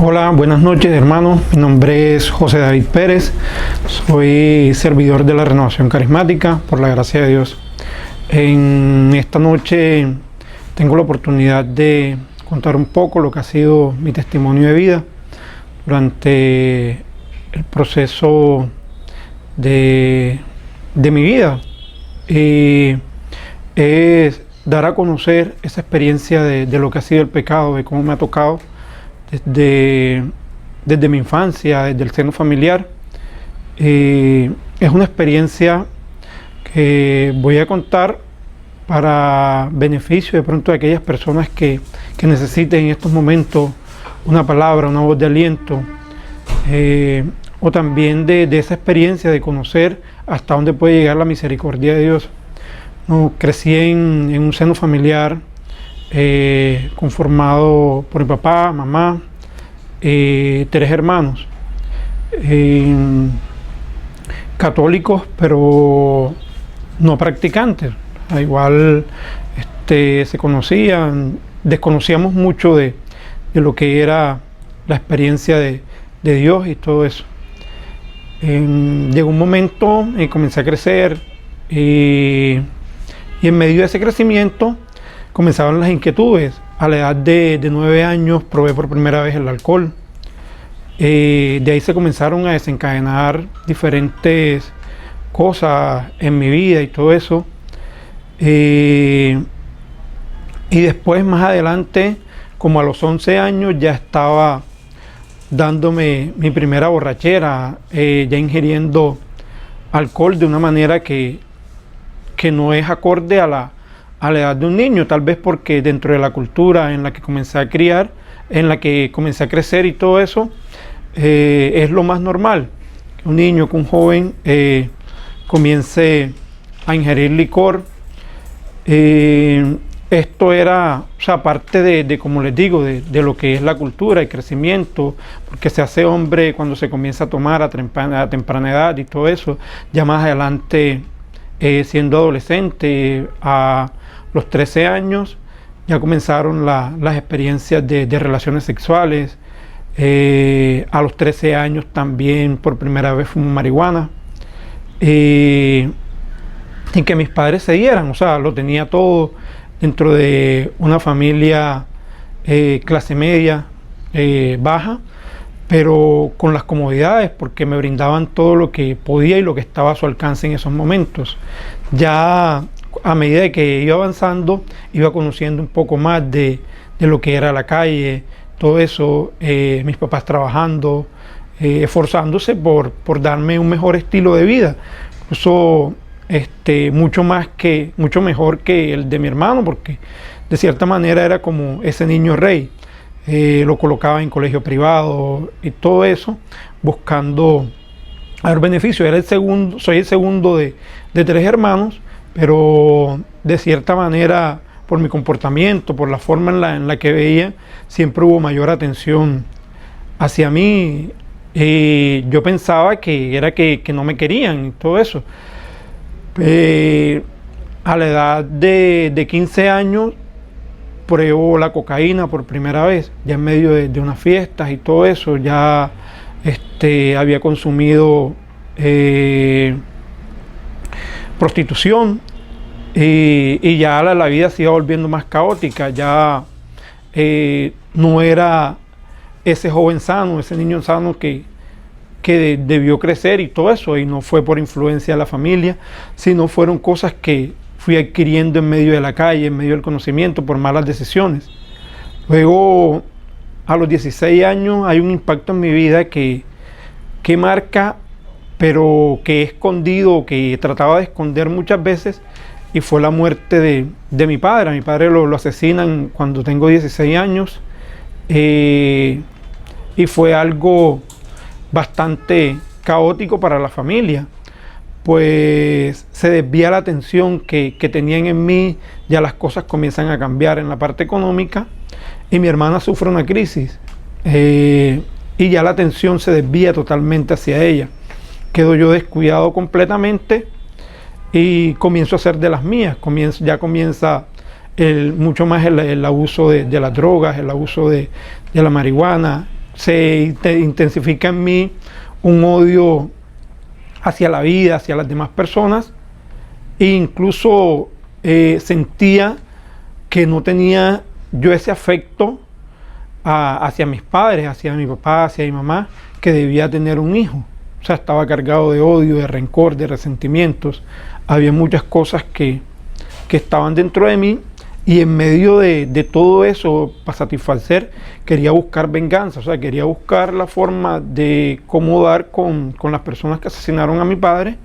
Hola, buenas noches hermanos, mi nombre es José David Pérez, soy servidor de la Renovación Carismática, por la gracia de Dios. En esta noche tengo la oportunidad de contar un poco lo que ha sido mi testimonio de vida durante el proceso de mi vida. Y es dar a conocer esa experiencia de lo que ha sido el pecado, de cómo me ha tocado desde mi infancia, desde el seno familiar. Es una experiencia que voy a contar para beneficio de pronto de aquellas personas que necesiten en estos momentos una palabra, una voz de aliento, o también de esa experiencia de conocer hasta dónde puede llegar la misericordia de Dios. No, crecí en un seno familiar conformado por mi papá, mamá, 3 hermanos, católicos pero no practicantes. Igual se conocían, desconocíamos mucho de lo que era la experiencia de Dios y todo eso. Llegó un momento en que comencé a crecer y en medio de ese crecimiento comenzaban las inquietudes. A la edad de 9 años probé por primera vez el alcohol. De ahí se comenzaron a desencadenar diferentes cosas en mi vida y todo eso. Y después, más adelante, como a los 11 años, ya estaba dándome mi primera borrachera, ya ingiriendo alcohol de una manera que no es acorde a la edad de un niño, tal vez porque dentro de la cultura en la que comencé a criar, en la que comencé a crecer y todo eso, es lo más normal. Que un niño, que un joven comience a ingerir licor. Esto era, o sea, parte de como les digo, de lo que es la cultura, el crecimiento, porque se hace hombre cuando se comienza a tomar a temprana edad y todo eso. Ya más adelante, siendo adolescente, a los 13 años, ya comenzaron las experiencias de relaciones sexuales. A los 13 años también por primera vez fumé marihuana. Y que mis padres se dieran, o sea, lo tenía todo dentro de una familia clase media, baja, pero con las comodidades, porque me brindaban todo lo que podía y lo que estaba a su alcance en esos momentos. Ya a medida de que iba avanzando, iba conociendo un poco más de lo que era la calle, todo eso, mis papás trabajando, esforzándose por darme un mejor estilo de vida. Incluso mucho mejor que el de mi hermano, porque de cierta manera era como ese niño rey. Lo colocaba en colegio privado y todo eso, buscando dar beneficio. Soy el segundo de 3 hermanos, pero de cierta manera, por mi comportamiento, por la forma en la que veía, siempre hubo mayor atención hacia mí. Yo pensaba que era que no me querían y todo eso. A la edad de 15 años pruebo la cocaína por primera vez, ya en medio de unas fiestas y todo eso. Ya había consumido prostitución y ya la vida se iba volviendo más caótica. Ya no era ese joven sano, ese niño sano que debió crecer y todo eso, y no fue por influencia de la familia, sino fueron cosas que fui adquiriendo en medio de la calle, en medio del conocimiento, por malas decisiones. Luego, a los 16 años, hay un impacto en mi vida que marca, pero que he escondido, que trataba de esconder muchas veces, y fue la muerte de mi padre. A mi padre lo asesinan cuando tengo 16 años, y fue algo bastante caótico para la familia, pues se desvía la atención que tenían en mí, ya las cosas comienzan a cambiar en la parte económica, y mi hermana sufre una crisis, y ya la atención se desvía totalmente hacia ella. Quedo yo descuidado completamente y comienzo a hacer de las mías. Ya comienza mucho más el abuso de las drogas, el abuso de la marihuana. Se intensifica en mí un odio hacia la vida, hacia las demás personas, e incluso sentía que no tenía yo ese afecto hacia mis padres, hacia mi papá, hacia mi mamá, que debía tener un hijo. O sea, estaba cargado de odio, de rencor, de resentimientos. Había muchas cosas que estaban dentro de mí, y en medio de todo eso, para satisfacer, quería buscar venganza. O sea, quería buscar la forma de cómo dar con las personas que asesinaron a mi padre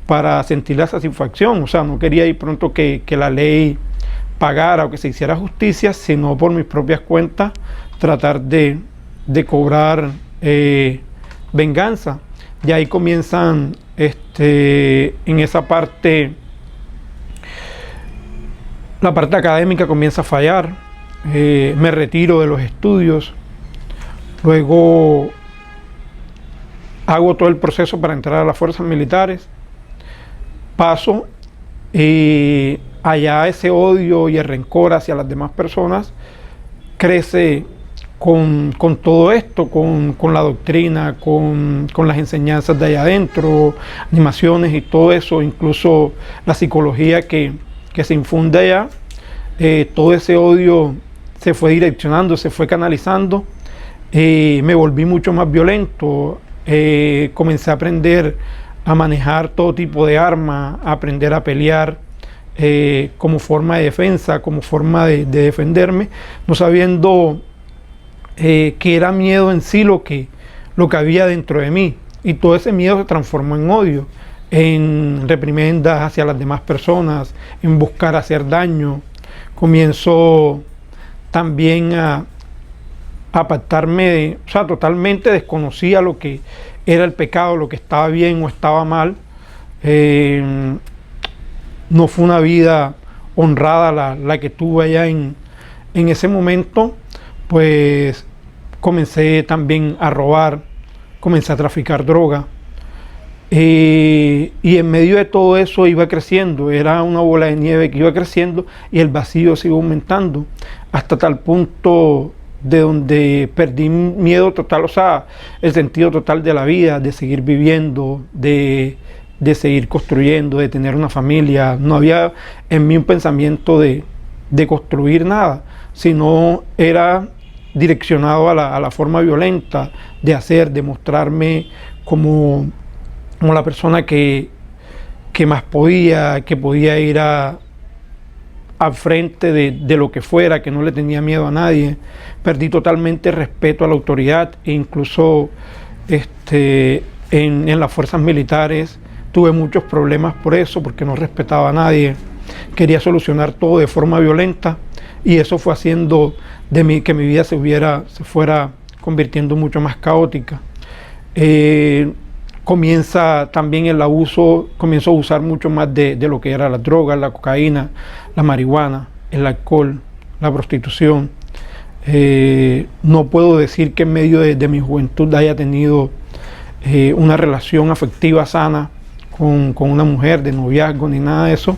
para sentir la satisfacción. O sea, no quería ir pronto que la ley pagara o que se hiciera justicia, sino por mis propias cuentas tratar de cobrar venganza. Y ahí comienzan en esa parte, la parte académica comienza a fallar. Me retiro de los estudios, luego hago todo el proceso para entrar a las fuerzas militares, paso, y allá ese odio y el rencor hacia las demás personas crece con todo esto, con la doctrina, con las enseñanzas de allá adentro, animaciones y todo eso, incluso la psicología que se infunde allá. Todo ese odio se fue direccionando, se fue canalizando, me volví mucho más violento, comencé a aprender a manejar todo tipo de armas, a aprender a pelear, como forma de defensa, como forma de defenderme, no sabiendo que era miedo en sí lo que había dentro de mí. Y todo ese miedo se transformó en odio, en reprimendas hacia las demás personas, en buscar hacer daño. Comienzo también a apartarme, o sea, totalmente desconocía lo que era el pecado, lo que estaba bien o estaba mal. No fue una vida honrada la que tuve allá en ese momento. Pues comencé también a robar, comencé a traficar droga. Y en medio de todo eso iba creciendo, era una bola de nieve que iba creciendo y el vacío se iba aumentando hasta tal punto de donde perdí miedo total, o sea, el sentido total de la vida, de seguir viviendo, de seguir construyendo, de tener una familia. No había en mí un pensamiento de construir nada, sino era direccionado a la forma violenta de hacer, de mostrarme como la persona que más podía, que podía ir al frente de lo que fuera, que no le tenía miedo a nadie. Perdí totalmente respeto a la autoridad e incluso en las fuerzas militares tuve muchos problemas por eso, porque no respetaba a nadie. Quería solucionar todo de forma violenta y eso fue haciendo de mí que mi vida se fuera convirtiendo mucho más caótica. Comienza también el abuso, comienzo a usar mucho más de lo que era la droga, la cocaína, la marihuana, el alcohol, la prostitución. No puedo decir que en medio de mi juventud haya tenido una relación afectiva sana con una mujer, de noviazgo, ni nada de eso.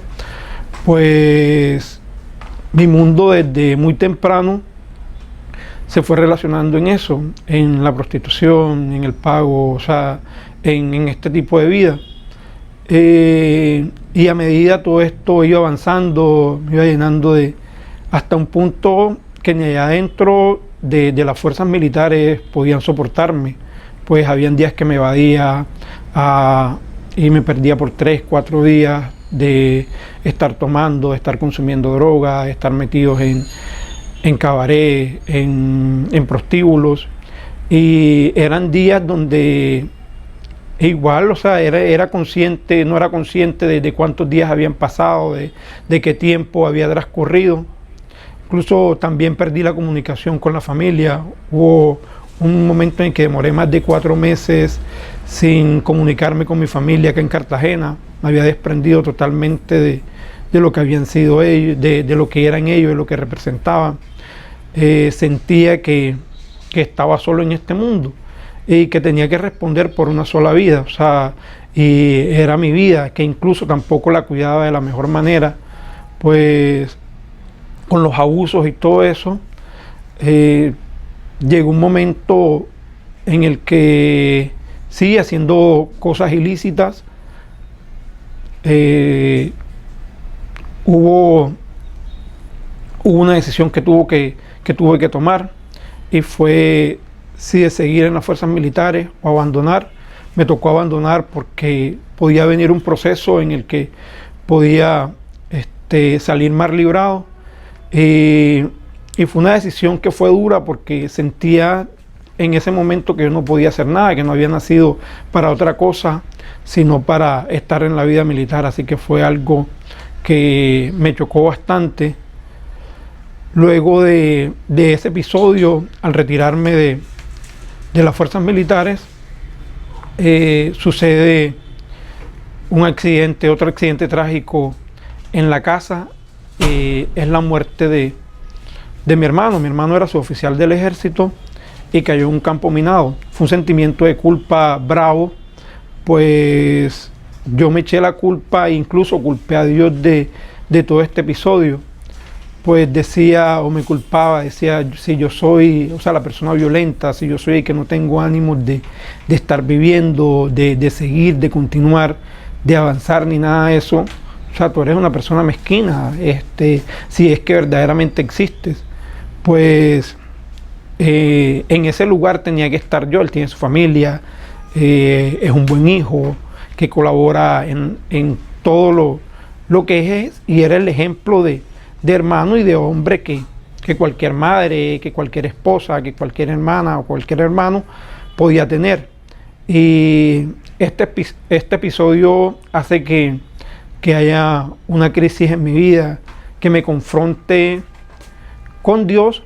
Pues mi mundo desde muy temprano se fue relacionando en eso, en la prostitución, en el pago, o sea, en este tipo de vida. Y a medida todo esto iba avanzando, me iba llenando hasta un punto que ni allá adentro de las fuerzas militares podían soportarme. Pues habían días que me evadía y me perdía por 3, 4 días de estar tomando, de estar consumiendo droga, de estar metidos en cabaret, en prostíbulos. Y eran días donde igual, o sea, era consciente, no era consciente de cuántos días habían pasado, de qué tiempo había transcurrido. Incluso también perdí la comunicación con la familia. Hubo un momento en que demoré más de 4 meses sin comunicarme con mi familia acá en Cartagena. Me había desprendido totalmente de lo que habían sido ellos, de lo que eran ellos, de lo que representaban. Sentía que estaba solo en este mundo y que tenía que responder por una sola vida, o sea, y era mi vida, que incluso tampoco la cuidaba de la mejor manera, pues con los abusos y todo eso. Llegó un momento en el que sí, haciendo cosas ilícitas, hubo una decisión que tuve que tomar, y fue si de seguir en las fuerzas militares o abandonar. Me tocó abandonar porque podía venir un proceso en el que podía salir más librado, y fue una decisión que fue dura porque sentía en ese momento que yo no podía hacer nada, que no había nacido para otra cosa sino para estar en la vida militar. Así que fue algo que me chocó bastante. Luego de ese episodio, al retirarme de las fuerzas militares, sucede otro accidente trágico en la casa. Es la muerte de mi hermano. Mi hermano era suboficial del ejército y cayó en un campo minado. Fue un sentimiento de culpa bravo, pues yo me eché la culpa e incluso culpé a Dios de todo este episodio. Pues decía, o me culpaba, decía, si yo soy, o sea, la persona violenta, si yo soy el que no tengo ánimos de estar viviendo, de seguir, de continuar, de avanzar, ni nada de eso. O sea, tú eres una persona mezquina, si es que verdaderamente existes. Pues en ese lugar tenía que estar yo. Él tiene su familia, es un buen hijo, que colabora en todo lo que es y era el ejemplo de hermano y de hombre que cualquier madre, que cualquier esposa, que cualquier hermana o cualquier hermano podía tener. Y este episodio hace que haya una crisis en mi vida, que me confronte con Dios,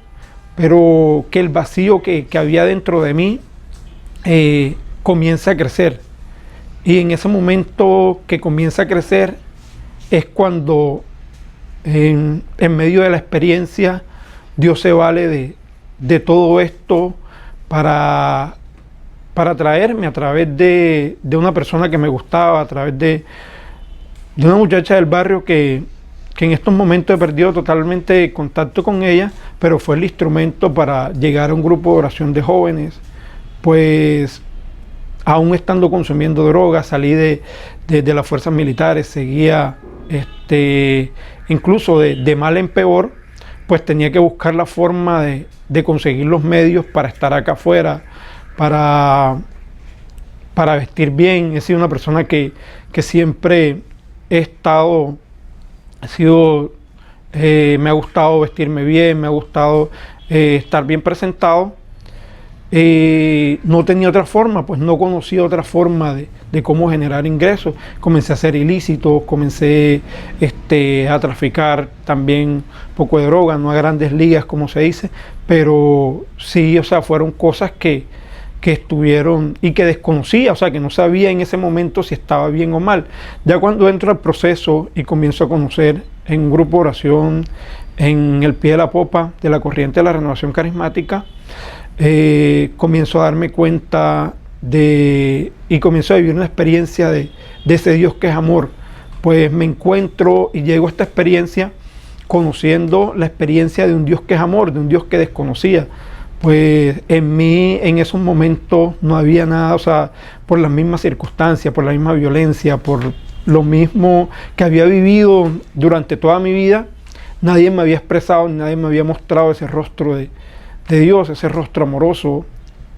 pero que el vacío que había dentro de mí comienza a crecer. Y en ese momento que comienza a crecer es cuando en medio de la experiencia Dios se vale de todo esto para traerme a través de una persona que me gustaba, a través de una muchacha del barrio que en estos momentos he perdido totalmente contacto con ella, pero fue el instrumento para llegar a un grupo de oración de jóvenes. Pues aún estando consumiendo drogas, salí de las fuerzas militares, seguía incluso de mal en peor, pues tenía que buscar la forma de conseguir los medios para estar acá afuera, para vestir bien. He sido una persona que siempre me ha gustado vestirme bien, me ha gustado estar bien presentado. No tenía otra forma, pues no conocía otra forma de cómo generar ingresos. Comencé a hacer ilícitos, comencé a traficar también un poco de droga, no a grandes ligas como se dice, pero sí, o sea, fueron cosas que estuvieron y que desconocía, o sea, que no sabía en ese momento si estaba bien o mal. Ya cuando entro al proceso y comienzo a conocer en un grupo de oración, en el pie de la popa de la corriente de la renovación carismática, comienzo a darme cuenta y comienzo a vivir una experiencia de ese Dios que es amor. Pues me encuentro y llego a esta experiencia conociendo la experiencia de un Dios que es amor, de un Dios que desconocía. Pues en mí en esos momentos no había nada, o sea, por las mismas circunstancias, por la misma violencia, por lo mismo que había vivido durante toda mi vida, nadie me había expresado, nadie me había mostrado ese rostro de Dios, ese rostro amoroso.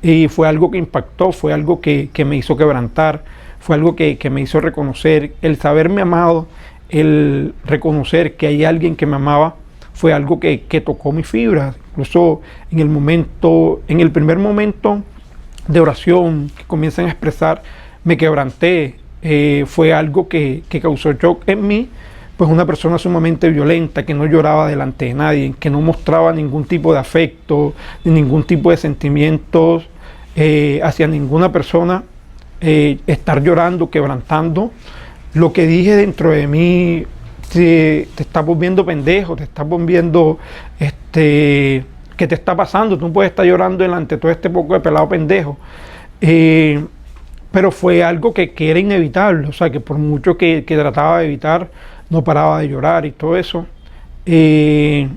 Y fue algo que impactó, fue algo que me hizo quebrantar, fue algo que me hizo reconocer, el saberme amado, el reconocer que hay alguien que me amaba, fue algo que tocó mis fibras. Incluso en el primer momento de oración que comienzan a expresar, me quebranté. Fue algo que causó shock en mí, pues una persona sumamente violenta, que no lloraba delante de nadie, que no mostraba ningún tipo de afecto, ni ningún tipo de sentimientos hacia ninguna persona, estar llorando, quebrantando. Lo que dije dentro de mí, te estás volviendo pendejo, te estás volviendo, ¿qué te está pasando? Tú no puedes estar llorando delante de todo este poco de pelado pendejo. Pero fue algo que era inevitable, o sea, que por mucho que trataba de evitar, no paraba de llorar y todo eso. De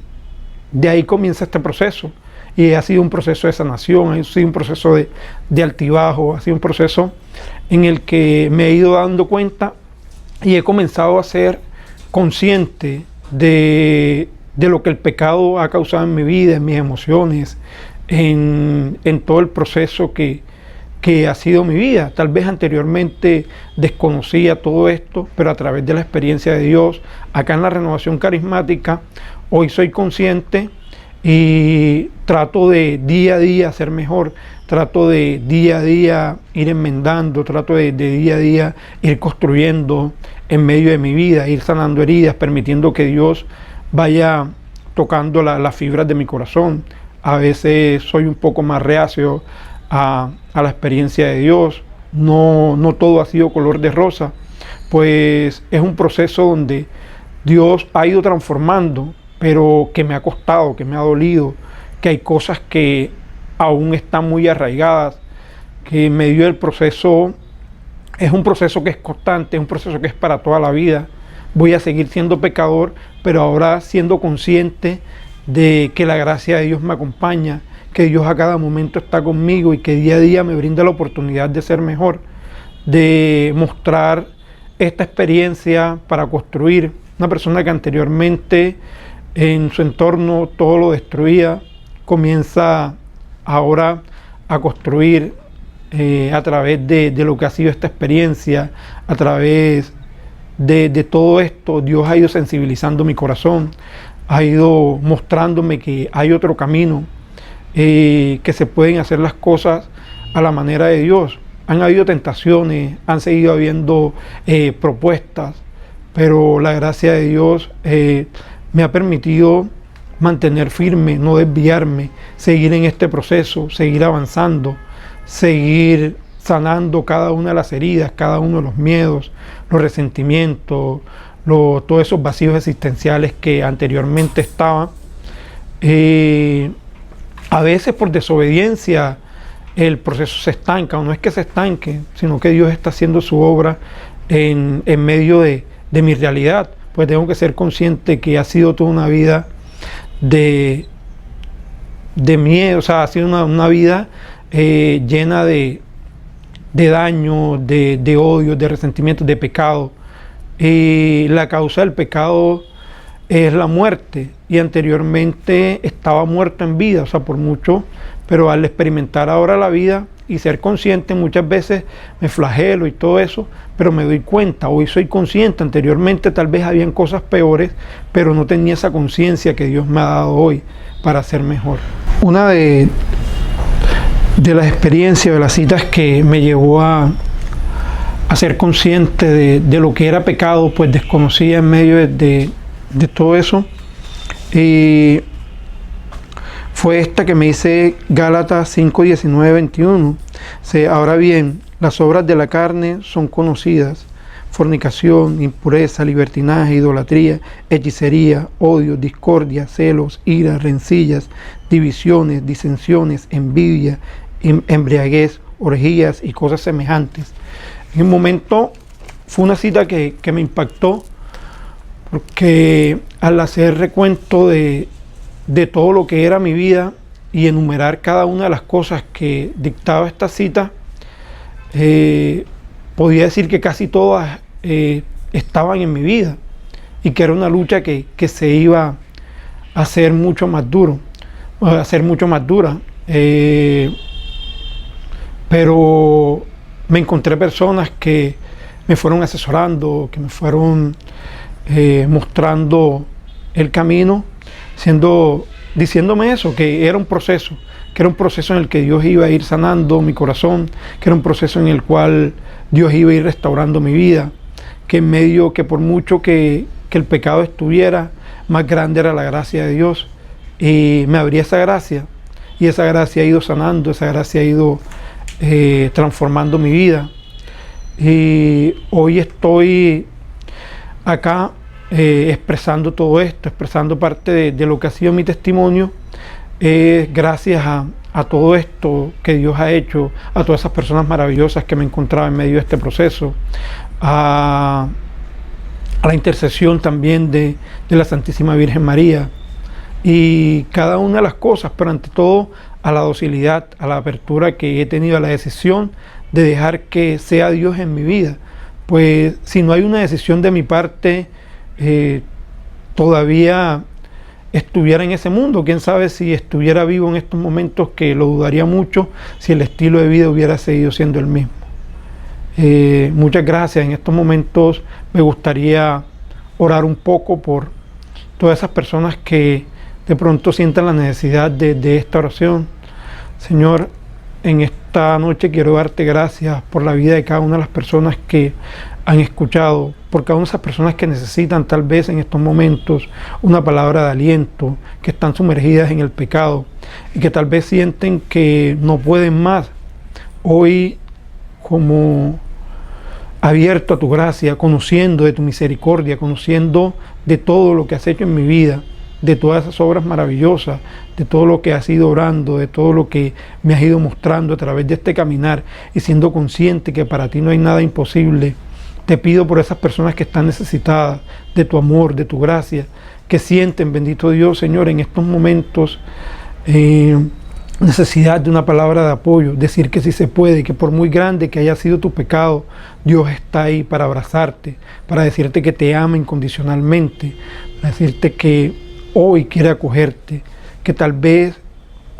ahí comienza este proceso, y ha sido un proceso de sanación, ha sido un proceso de altibajo, ha sido un proceso en el que me he ido dando cuenta y he comenzado a ser consciente de lo que el pecado ha causado en mi vida, en mis emociones, en todo el proceso que ha sido mi vida. Tal vez anteriormente desconocía todo esto, pero a través de la experiencia de Dios, acá en la renovación carismática, hoy soy consciente y trato de día a día ser mejor, trato de día a día ir enmendando, trato de día a día ir construyendo en medio de mi vida, ir sanando heridas, permitiendo que Dios vaya tocando las fibras de mi corazón. A veces soy un poco más reacio a la experiencia de Dios, no todo ha sido color de rosa, pues es un proceso donde Dios ha ido transformando, pero que me ha costado, que me ha dolido, que hay cosas que aún están muy arraigadas, que en medio del proceso es un proceso que es constante, es un proceso que es para toda la vida. Voy a seguir siendo pecador, pero ahora siendo consciente de que la gracia de Dios me acompaña, que Dios a cada momento está conmigo y que día a día me brinda la oportunidad de ser mejor, de mostrar esta experiencia para construir. Una persona que anteriormente en su entorno todo lo destruía, comienza ahora a construir a través de lo que ha sido esta experiencia, a través de todo esto, Dios ha ido sensibilizando mi corazón, ha ido mostrándome que hay otro camino, que se pueden hacer las cosas a la manera de Dios. Han habido tentaciones, han seguido habiendo propuestas, pero la gracia de Dios me ha permitido mantener firme, no desviarme, seguir en este proceso, seguir avanzando, seguir sanando cada una de las heridas, cada uno de los miedos, los resentimientos, todos esos vacíos existenciales que anteriormente estaban. A veces por desobediencia el proceso se estanca, o no es que se estanque, sino que Dios está haciendo su obra en medio de mi realidad. Pues tengo que ser consciente que ha sido toda una vida de miedo, o sea, ha sido una vida llena de daño, de odio, de resentimiento, de pecado. Y la causa del pecado es la muerte, y anteriormente estaba muerto en vida, o sea, por mucho, pero al experimentar ahora la vida y ser consciente, muchas veces me flagelo y todo eso, pero me doy cuenta, hoy soy consciente. Anteriormente tal vez habían cosas peores, pero no tenía esa conciencia que Dios me ha dado hoy para ser mejor. Una de las experiencias, de las citas que me llevó a ser consciente de lo que era pecado, pues desconocía en medio de todo eso, y fue esta que me dice Gálatas 5, 19, 21. Ahora bien, las obras de la carne son conocidas: fornicación, impureza, libertinaje, idolatría, hechicería, odio, discordia, celos, ira, rencillas, divisiones, disensiones, envidia, embriaguez, orgías y cosas semejantes. En un momento fue una cita que me impactó, porque al hacer recuento de todo lo que era mi vida y enumerar cada una de las cosas que dictaba esta cita, podía decir que casi todas estaban en mi vida, y que era una lucha que se iba a hacer mucho más dura. Pero me encontré personas que me fueron asesorando, que me fueron mostrando el camino, diciéndome eso, que era un proceso en el que Dios iba a ir sanando mi corazón, que era un proceso en el cual Dios iba a ir restaurando mi vida, que en medio, que por mucho que el pecado estuviera, más grande era la gracia de Dios, y me abría esa gracia, y esa gracia ha ido sanando, esa gracia ha ido transformando mi vida. Y hoy estoy acá expresando todo esto, expresando parte de lo que ha sido mi testimonio, gracias a todo esto que Dios ha hecho, a todas esas personas maravillosas que me encontraba en medio de este proceso, a la intercesión también de la Santísima Virgen María, y cada una de las cosas, pero ante todo a la docilidad, a la apertura que he tenido, a la decisión de dejar que sea Dios en mi vida. Pues si no hay una decisión de mi parte, todavía estuviera en ese mundo. Quién sabe si estuviera vivo en estos momentos, que lo dudaría mucho, si el estilo de vida hubiera seguido siendo el mismo. Muchas gracias. En estos momentos me gustaría orar un poco por todas esas personas que de pronto sientan la necesidad de esta oración. Señor, en esta noche quiero darte gracias por la vida de cada una de las personas que han escuchado, por cada una de esas personas que necesitan tal vez en estos momentos una palabra de aliento, que están sumergidas en el pecado y que tal vez sienten que no pueden más. Hoy, como abierto a tu gracia, conociendo de tu misericordia, conociendo de todo lo que has hecho en mi vida, de todas esas obras maravillosas, de todo lo que has ido orando, de todo lo que me has ido mostrando a través de este caminar, y siendo consciente que para ti no hay nada imposible, te pido por esas personas que están necesitadas de tu amor, de tu gracia, que sienten, bendito Dios, Señor, en estos momentos necesidad de una palabra de apoyo, decir que sí se puede, que por muy grande que haya sido tu pecado, Dios está ahí para abrazarte, para decirte que te ama incondicionalmente, para decirte que hoy quiere acogerte, que tal vez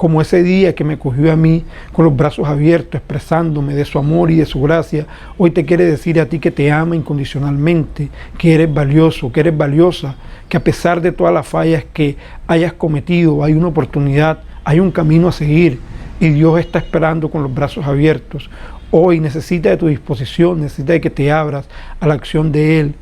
como ese día que me cogió a mí con los brazos abiertos, expresándome de su amor y de su gracia, hoy te quiere decir a ti que te ama incondicionalmente, que eres valioso, que eres valiosa, que a pesar de todas las fallas que hayas cometido, hay una oportunidad, hay un camino a seguir y Dios está esperando con los brazos abiertos. Hoy necesita de tu disposición, necesita de que te abras a la acción de Él,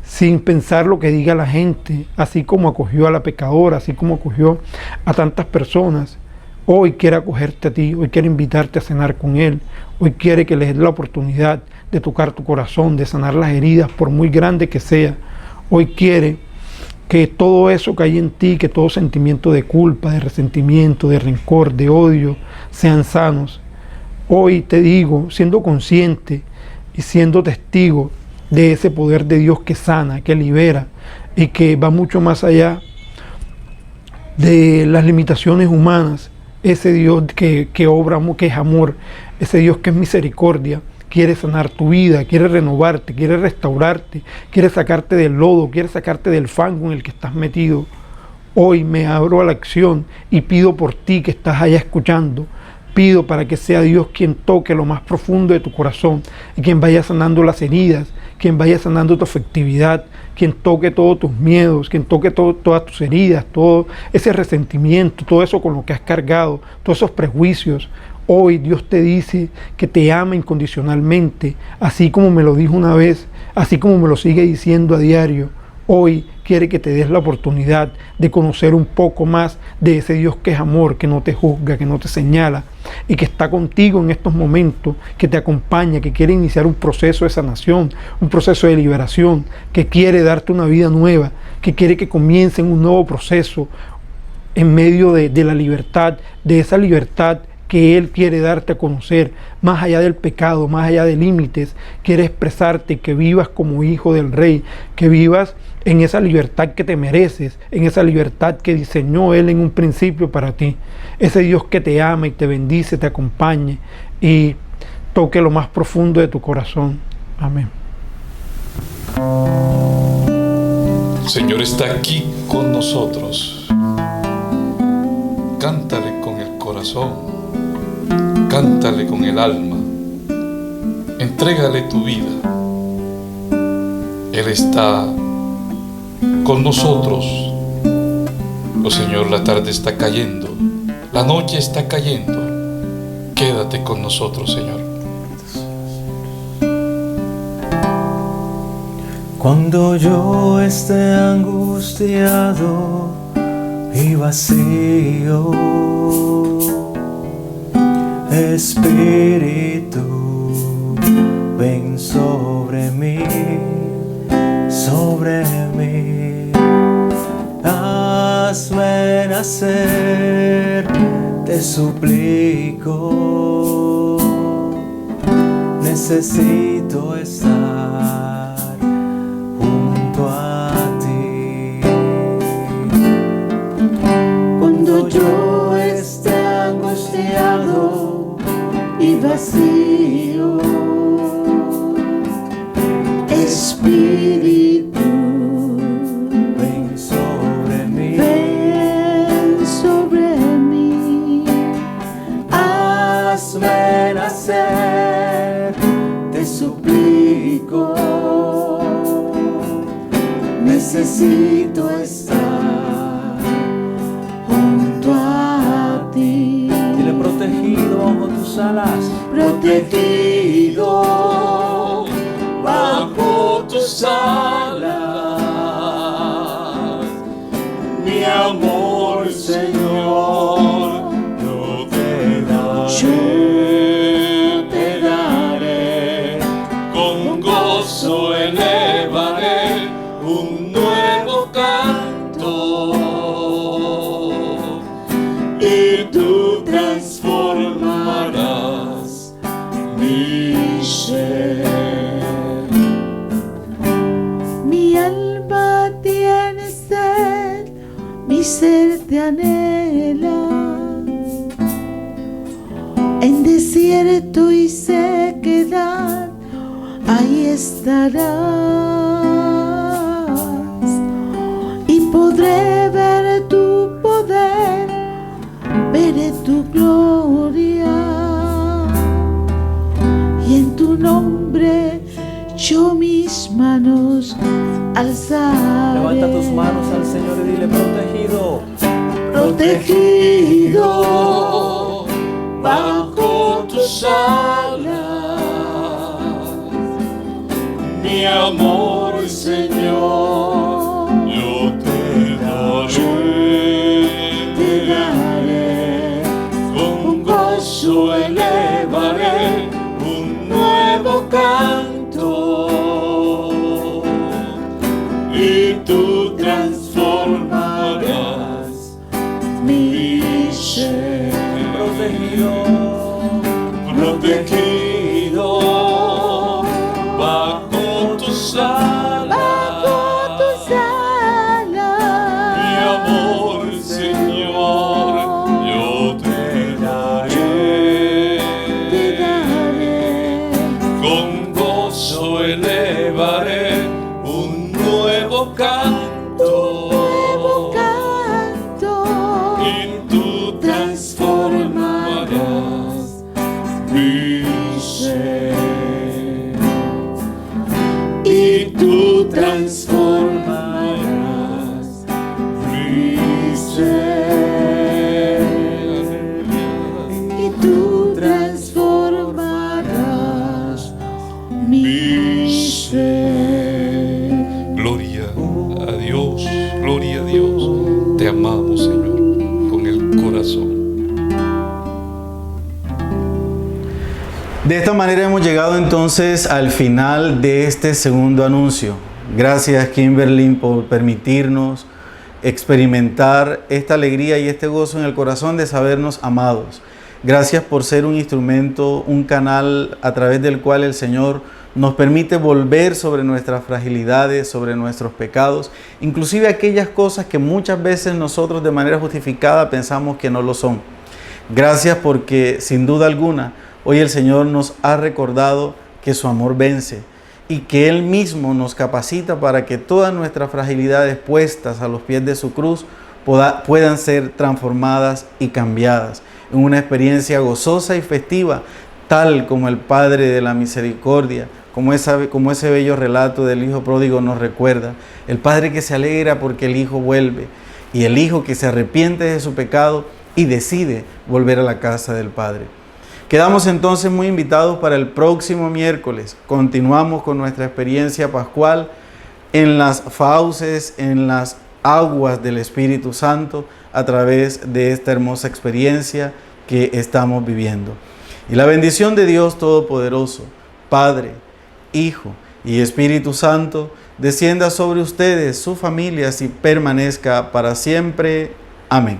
sin pensar lo que diga la gente, así como acogió a la pecadora, así como acogió a tantas personas. Hoy quiere acogerte a ti, hoy quiere invitarte a cenar con Él, hoy quiere que le des la oportunidad de tocar tu corazón, de sanar las heridas, por muy grande que sea. Hoy quiere que todo eso que hay en ti, que todo sentimiento de culpa, de resentimiento, de rencor, de odio, sean sanos. Hoy te digo, siendo consciente y siendo testigo de ese poder de Dios que sana, que libera y que va mucho más allá de las limitaciones humanas, ese Dios que obra, que es amor, ese Dios que es misericordia, quiere sanar tu vida, quiere renovarte, quiere restaurarte, quiere sacarte del lodo, quiere sacarte del fango en el que estás metido. Hoy me abro a la acción y pido por ti que estás allá escuchando. Pido para que sea Dios quien toque lo más profundo de tu corazón y quien vaya sanando las heridas, quien vaya sanando tu afectividad, quien toque todos tus miedos, quien toque todas tus heridas, todo ese resentimiento, todo eso con lo que has cargado, todos esos prejuicios. Hoy Dios te dice que te ama incondicionalmente, así como me lo dijo una vez, así como me lo sigue diciendo a diario. Hoy quiere que te des la oportunidad de conocer un poco más de ese Dios que es amor, que no te juzga, que no te señala y que está contigo en estos momentos, que te acompaña, que quiere iniciar un proceso de sanación, un proceso de liberación, que quiere darte una vida nueva, que quiere que comiencen un nuevo proceso en medio de la libertad, de esa libertad que Él quiere darte a conocer, más allá del pecado, más allá de límites. Quiere expresarte, que vivas como hijo del Rey, que vivas en esa libertad que te mereces, en esa libertad que diseñó Él en un principio para ti. Ese Dios que te ama y te bendice, te acompañe y toque lo más profundo de tu corazón. Amén. El Señor está aquí con nosotros. Cántale con el corazón. Cántale con el alma, entrégale tu vida. Él está con nosotros. Oh Señor, la tarde está cayendo, la noche está cayendo. Quédate con nosotros, Señor. Cuando yo esté angustiado y vacío, Espíritu, ven sobre mí, hazme nacer, te suplico, necesito estar junto a ti. Cuando yo esté angustiado y vacío, Espíritu, Ven sobre mí, ven sobre mí, hazme nacer, te suplico, necesito estar junto a ti. dile: protegido bajo tus alas, Protegido bajo tus alas, mi amor, Señor, yo te daré, con gozo elevaré un nuevo canto, y tú transformarás mi ser. Mi alma tiene sed, mi ser te anhela. En desierto y sequedad, ahí estarás, y podré ver tu poder, veré tu gloria, y en tu nombre yo mis manos alzaré. Levanta tus manos al Señor y dile: protegido, protegido bajo tus alas, mi amor, Señor, yo te daré, con gozo elevaré un nuevo canto, y tú transformarás mi ser. Protegido bajo tus alas, mi amor, Señor, yo te daré, con gozo elevaré un nuevo canto, y tú transformarás mi ser, y tú transformarás mi ser, y tú transformarás mi ser. Gloria a Dios, gloria a Dios. Te amamos, Señor, con el corazón. De esta manera hemos llegado entonces al final de este segundo anuncio. Gracias, Kimberly, por permitirnos experimentar esta alegría y este gozo en el corazón de sabernos amados. Gracias por ser un instrumento, un canal a través del cual el Señor nos permite volver sobre nuestras fragilidades, sobre nuestros pecados, inclusive aquellas cosas que muchas veces nosotros de manera justificada pensamos que no lo son. Gracias porque sin duda alguna hoy el Señor nos ha recordado que su amor vence y que Él mismo nos capacita para que todas nuestras fragilidades puestas a los pies de su cruz puedan ser transformadas y cambiadas en una experiencia gozosa y festiva, tal como el Padre de la Misericordia, como ese bello relato del Hijo Pródigo nos recuerda. El Padre que se alegra porque el Hijo vuelve, y el Hijo que se arrepiente de su pecado y decide volver a la casa del Padre. Quedamos entonces muy invitados para el próximo miércoles. Continuamos con nuestra experiencia pascual en las fauces, en las aguas del Espíritu Santo, a través de esta hermosa experiencia que estamos viviendo. Y la bendición de Dios Todopoderoso, Padre, Hijo y Espíritu Santo, descienda sobre ustedes, sus familias, y permanezca para siempre. Amén.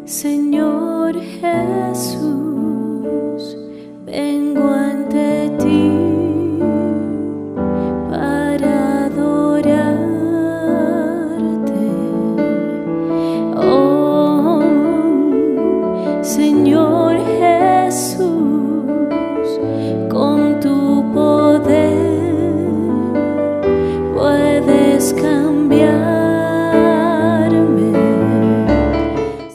Señor Jesús, vengo a